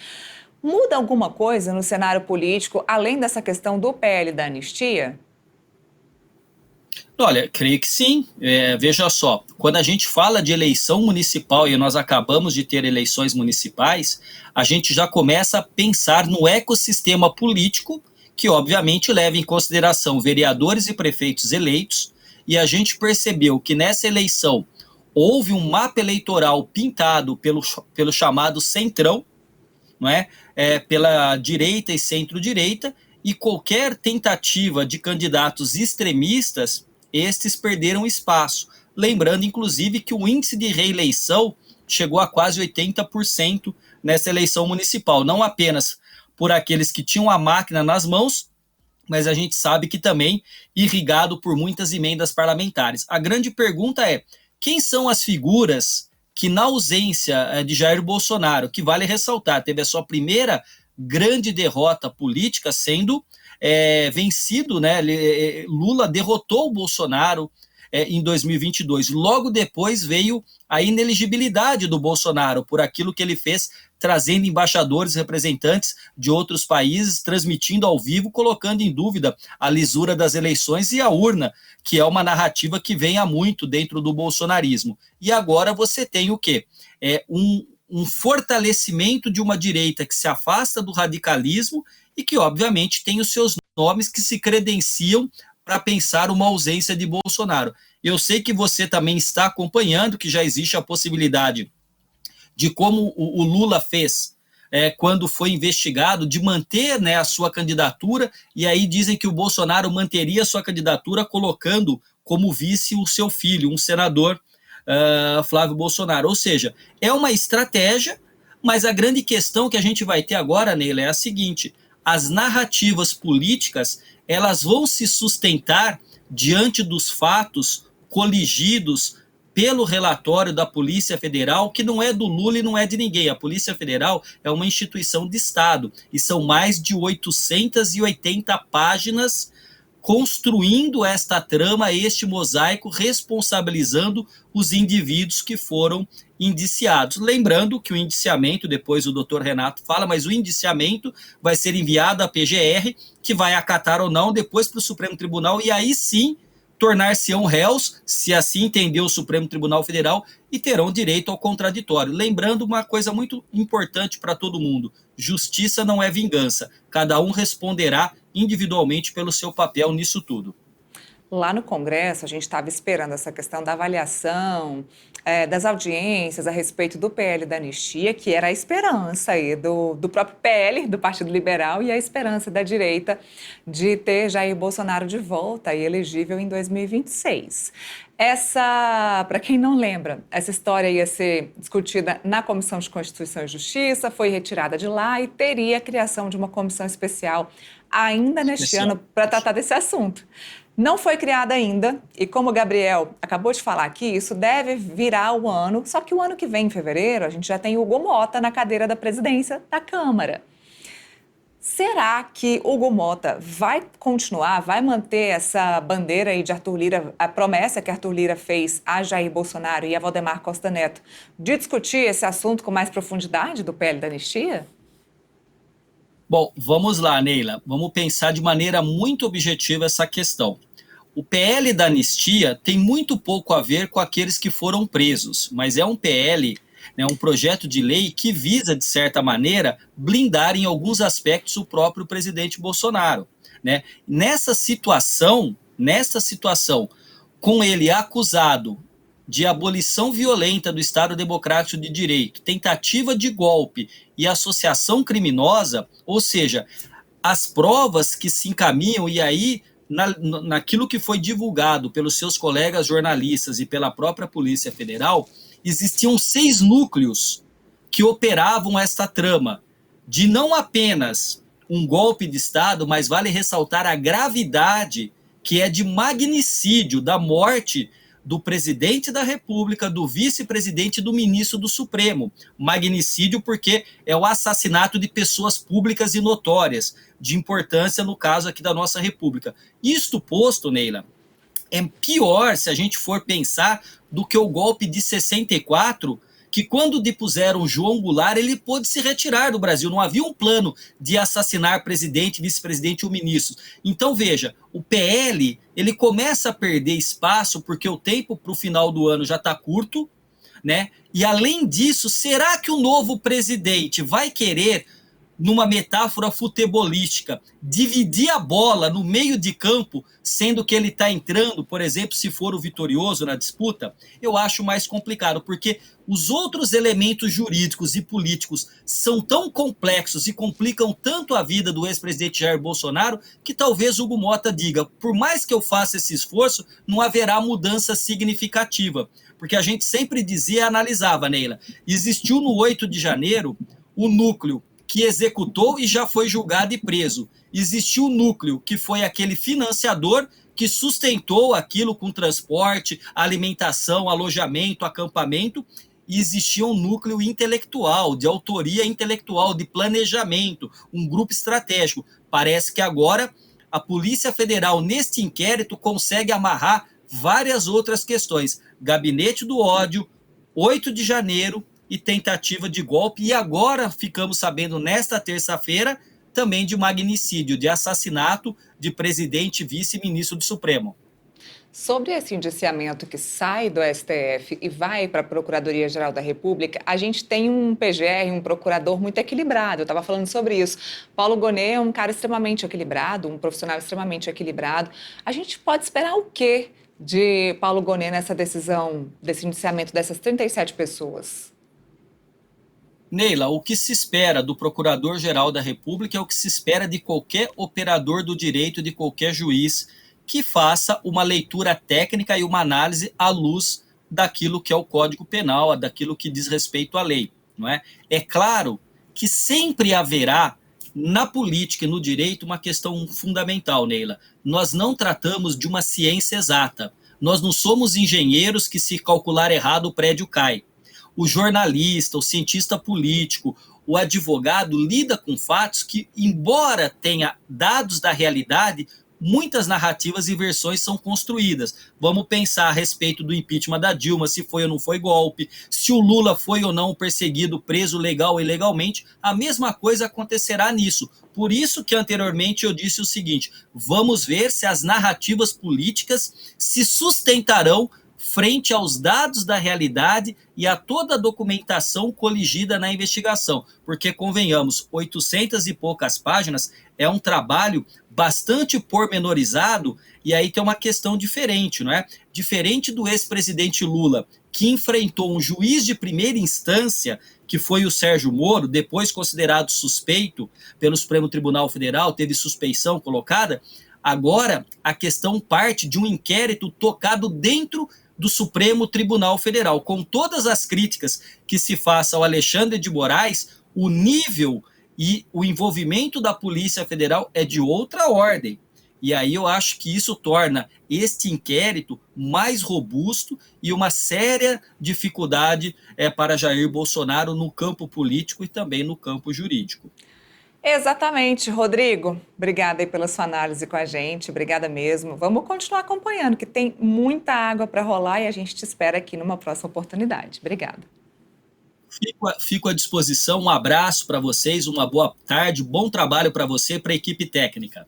Muda alguma coisa no cenário político, além dessa questão do PL da anistia? Olha, creio que sim. Veja só, quando a gente fala de eleição municipal e nós acabamos de ter eleições municipais, a gente já começa a pensar no ecossistema político que obviamente leva em consideração vereadores e prefeitos eleitos, e a gente percebeu que nessa eleição houve um mapa eleitoral pintado pelo chamado centrão, não é? Pela direita e centro-direita, e qualquer tentativa de candidatos extremistas, estes perderam espaço. Lembrando, inclusive, que o índice de reeleição chegou a quase 80% nessa eleição municipal, não apenas por aqueles que tinham a máquina nas mãos, mas a gente sabe que também irrigado por muitas emendas parlamentares. A grande pergunta é, quem são as figuras que, na ausência de Jair Bolsonaro, que vale ressaltar, teve a sua primeira grande derrota política sendo vencido, né? Lula derrotou o Bolsonaro em 2022. Logo depois veio a inelegibilidade do Bolsonaro por aquilo que ele fez, trazendo embaixadores, representantes de outros países, transmitindo ao vivo, colocando em dúvida a lisura das eleições e a urna, que é uma narrativa que vem há muito dentro do bolsonarismo. E agora você tem o quê? Um fortalecimento de uma direita que se afasta do radicalismo e que, obviamente, tem os seus nomes que se credenciam para pensar uma ausência de Bolsonaro. Eu sei que você também está acompanhando que já existe a possibilidade de como o Lula fez quando foi investigado, de manter, né, a sua candidatura, e aí dizem que o Bolsonaro manteria a sua candidatura colocando como vice o seu filho, um senador, Flávio Bolsonaro. Ou seja, é uma estratégia, mas a grande questão que a gente vai ter agora, Neila, é a seguinte: as narrativas políticas, elas vão se sustentar diante dos fatos coligidos pelo relatório da Polícia Federal, que não é do Lula e não é de ninguém. A Polícia Federal é uma instituição de Estado e são mais de 880 páginas construindo esta trama, este mosaico, responsabilizando os indivíduos que foram indiciados. Lembrando que o indiciamento, depois o doutor Renato fala, mas o indiciamento vai ser enviado à PGR, que vai acatar ou não depois para o Supremo Tribunal, e aí sim tornar-se-ão réus, se assim entender o Supremo Tribunal Federal, e terão direito ao contraditório. Lembrando uma coisa muito importante para todo mundo: justiça não é vingança. Cada um responderá individualmente pelo seu papel nisso tudo. Lá no Congresso, a gente estava esperando essa questão da avaliação, das audiências a respeito do PL da anistia, que era a esperança aí do próprio PL, do Partido Liberal, e a esperança da direita de ter Jair Bolsonaro de volta e elegível em 2026. Para quem não lembra, essa história ia ser discutida na Comissão de Constituição e Justiça, foi retirada de lá e teria a criação de uma comissão especial ainda neste ano para tratar desse assunto. Não foi criada ainda, e como o Gabriel acabou de falar aqui, isso deve virar o ano, só que o ano que vem, em fevereiro, a gente já tem Hugo Mota na cadeira da presidência da Câmara. Será que Hugo Mota vai continuar, vai manter essa bandeira aí de Arthur Lira, a promessa que Arthur Lira fez a Jair Bolsonaro e a Valdemar Costa Neto, de discutir esse assunto com mais profundidade do PL da anistia? Bom, vamos lá, Neila. Vamos pensar de maneira muito objetiva essa questão. O PL da anistia tem muito pouco a ver com aqueles que foram presos, mas é um PL, né, um projeto de lei que visa, de certa maneira, blindar em alguns aspectos o próprio presidente Bolsonaro, né? Nessa situação, com ele acusado de abolição violenta do Estado Democrático de Direito, tentativa de golpe e associação criminosa, ou seja, as provas que se encaminham, e aí, naquilo que foi divulgado pelos seus colegas jornalistas e pela própria Polícia Federal, existiam 6 núcleos que operavam esta trama, de não apenas um golpe de Estado, mas vale ressaltar a gravidade que é de magnicídio da morte do presidente da República, do vice-presidente e do ministro do Supremo. Magnicídio porque é o assassinato de pessoas públicas e notórias, de importância no caso aqui da nossa República. Isto posto, Neila, é pior se a gente for pensar do que o golpe de 64, que quando depuseram João Goulart, ele pôde se retirar do Brasil. Não havia um plano de assassinar presidente, vice-presidente ou ministros. Então, veja, o PL ele começa a perder espaço porque o tempo para o final do ano já está curto, né? E, além disso, será que o novo presidente vai querer, numa metáfora futebolística, dividir a bola no meio de campo, sendo que ele está entrando, por exemplo, se for o vitorioso na disputa? Eu acho mais complicado, porque os outros elementos jurídicos e políticos são tão complexos e complicam tanto a vida do ex-presidente Jair Bolsonaro, que talvez Hugo Motta diga, por mais que eu faça esse esforço, não haverá mudança significativa. Porque a gente sempre dizia e analisava, Neila, existiu no 8 de janeiro o núcleo que executou e já foi julgado e preso. Existiu o núcleo que foi aquele financiador que sustentou aquilo com transporte, alimentação, alojamento, acampamento, e existia um núcleo intelectual, de autoria intelectual, de planejamento, um grupo estratégico. Parece que agora a Polícia Federal, neste inquérito, consegue amarrar várias outras questões. Gabinete do ódio, 8 de janeiro, e tentativa de golpe, e agora ficamos sabendo nesta terça-feira também de magnicídio, de assassinato de presidente e vice-ministro do Supremo. Sobre esse indiciamento que sai do STF e vai para a Procuradoria-Geral da República, a gente tem um PGR, um procurador muito equilibrado. Eu estava falando sobre isso. Paulo Gonet é um cara extremamente equilibrado, um profissional extremamente equilibrado. A gente pode esperar o quê de Paulo Gonet nessa decisão, desse indiciamento dessas 37 pessoas? Neila, o que se espera do Procurador-Geral da República é o que se espera de qualquer operador do direito, de qualquer juiz que faça uma leitura técnica e uma análise à luz daquilo que é o Código Penal, daquilo que diz respeito à lei, não é? É claro que sempre haverá na política e no direito uma questão fundamental, Neila. Nós não tratamos de uma ciência exata. Nós não somos engenheiros que, se calcular errado, o prédio cai. O jornalista, o cientista político, o advogado lida com fatos que, embora tenha dados da realidade, muitas narrativas e versões são construídas. Vamos pensar a respeito do impeachment da Dilma, se foi ou não foi golpe, se o Lula foi ou não perseguido, preso legal ou ilegalmente, a mesma coisa acontecerá nisso. Por isso que anteriormente eu disse o seguinte, vamos ver se as narrativas políticas se sustentarão frente aos dados da realidade e a toda a documentação coligida na investigação. Porque, convenhamos, 800 e poucas páginas é um trabalho bastante pormenorizado, e aí tem uma questão diferente, não é? Diferente do ex-presidente Lula, que enfrentou um juiz de primeira instância, que foi o Sérgio Moro, depois considerado suspeito pelo Supremo Tribunal Federal, teve suspeição colocada, agora a questão parte de um inquérito tocado dentro do Supremo Tribunal Federal. Com todas as críticas que se faça ao Alexandre de Moraes, o nível e o envolvimento da Polícia Federal é de outra ordem. E aí eu acho que isso torna este inquérito mais robusto e uma séria dificuldade para Jair Bolsonaro no campo político e também no campo jurídico. Exatamente, Rodrigo. Obrigada aí pela sua análise com a gente, obrigada mesmo. Vamos continuar acompanhando, que tem muita água para rolar e a gente te espera aqui numa próxima oportunidade. Obrigada. Fico à disposição, um abraço para vocês, uma boa tarde, bom trabalho para você e para a equipe técnica.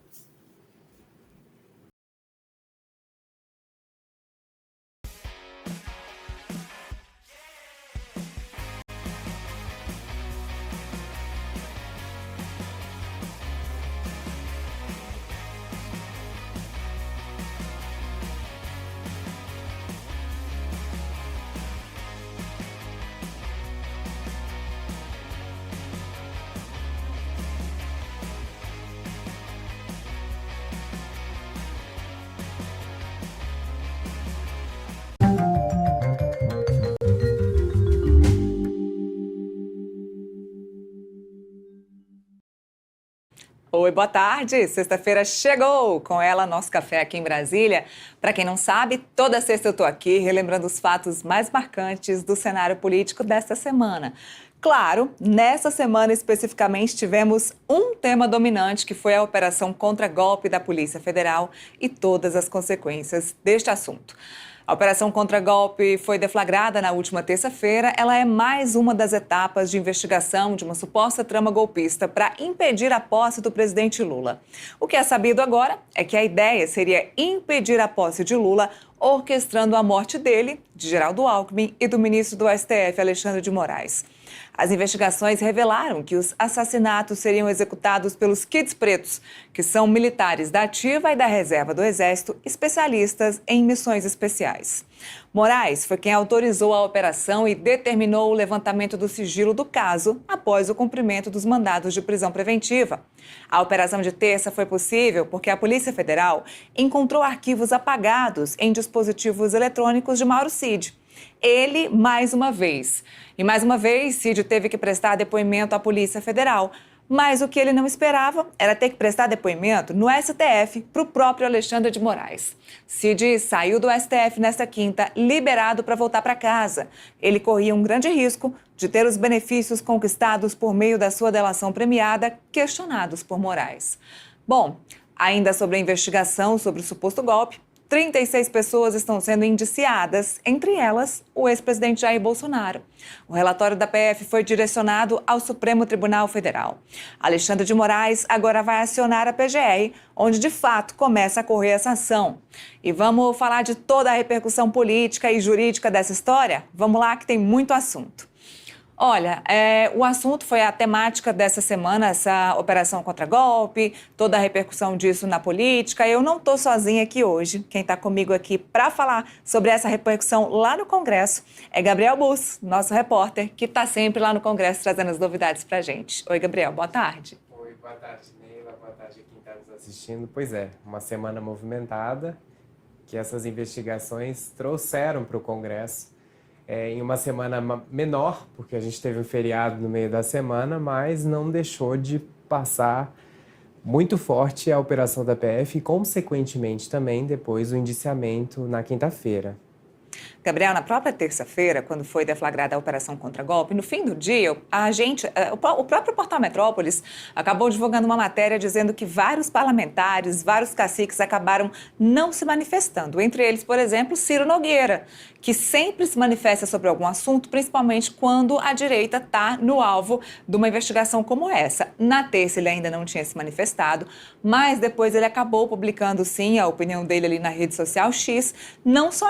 Oi, boa tarde. Sexta-feira chegou. Com ela, nosso café aqui em Brasília. Para quem não sabe, toda sexta eu tô aqui relembrando os fatos mais marcantes do cenário político desta semana. Claro, nessa semana especificamente tivemos um tema dominante, que foi a operação contra-golpe da Polícia Federal e todas as consequências deste assunto. A operação contra-golpe foi deflagrada na última terça-feira. Ela é mais uma das etapas de investigação de uma suposta trama golpista para impedir a posse do presidente Lula. O que é sabido agora é que a ideia seria impedir a posse de Lula, orquestrando a morte dele, de Geraldo Alckmin e do ministro do STF, Alexandre de Moraes. As investigações revelaram que os assassinatos seriam executados pelos Kids Pretos, que são militares da Ativa e da Reserva do Exército, especialistas em missões especiais. Moraes foi quem autorizou a operação e determinou o levantamento do sigilo do caso após o cumprimento dos mandados de prisão preventiva. A operação de terça foi possível porque a Polícia Federal encontrou arquivos apagados em dispositivos eletrônicos de Mauro Cid. Ele, mais uma vez. E mais uma vez, Cid teve que prestar depoimento à Polícia Federal. Mas o que ele não esperava era ter que prestar depoimento no STF para o próprio Alexandre de Moraes. Cid saiu do STF nesta quinta, liberado para voltar para casa. Ele corria um grande risco de ter os benefícios conquistados por meio da sua delação premiada questionados por Moraes. Bom, ainda sobre a investigação sobre o suposto golpe, 36 pessoas estão sendo indiciadas, entre elas o ex-presidente Jair Bolsonaro. O relatório da PF foi direcionado ao Supremo Tribunal Federal. Alexandre de Moraes agora vai acionar a PGR, onde de fato começa a correr essa ação. E vamos falar de toda a repercussão política e jurídica dessa história? Vamos lá que tem muito assunto. Olha, o assunto foi a temática dessa semana, essa operação contra-golpe, toda a repercussão disso na política. Eu não estou sozinha aqui hoje. Quem está comigo aqui para falar sobre essa repercussão lá no Congresso é Gabriel Bus, nosso repórter, que está sempre lá no Congresso trazendo as novidades para a gente. Oi, Gabriel, boa tarde. Oi, boa tarde, Neila, boa tarde a quem está nos assistindo. Pois é, uma semana movimentada que essas investigações trouxeram para o Congresso. Em uma semana menor, porque a gente teve um feriado no meio da semana, mas não deixou de passar muito forte a operação da PF e, consequentemente, também depois o indiciamento na quinta-feira. Gabriel, na própria terça-feira, quando foi deflagrada a operação contra-golpe, no fim do dia, o próprio Portal Metrópolis acabou divulgando uma matéria dizendo que vários parlamentares, vários caciques acabaram não se manifestando. Entre eles, por exemplo, Ciro Nogueira, que sempre se manifesta sobre algum assunto, principalmente quando a direita está no alvo de uma investigação como essa. Na terça ele ainda não tinha se manifestado, mas depois ele acabou publicando sim a opinião dele ali na rede social X, não só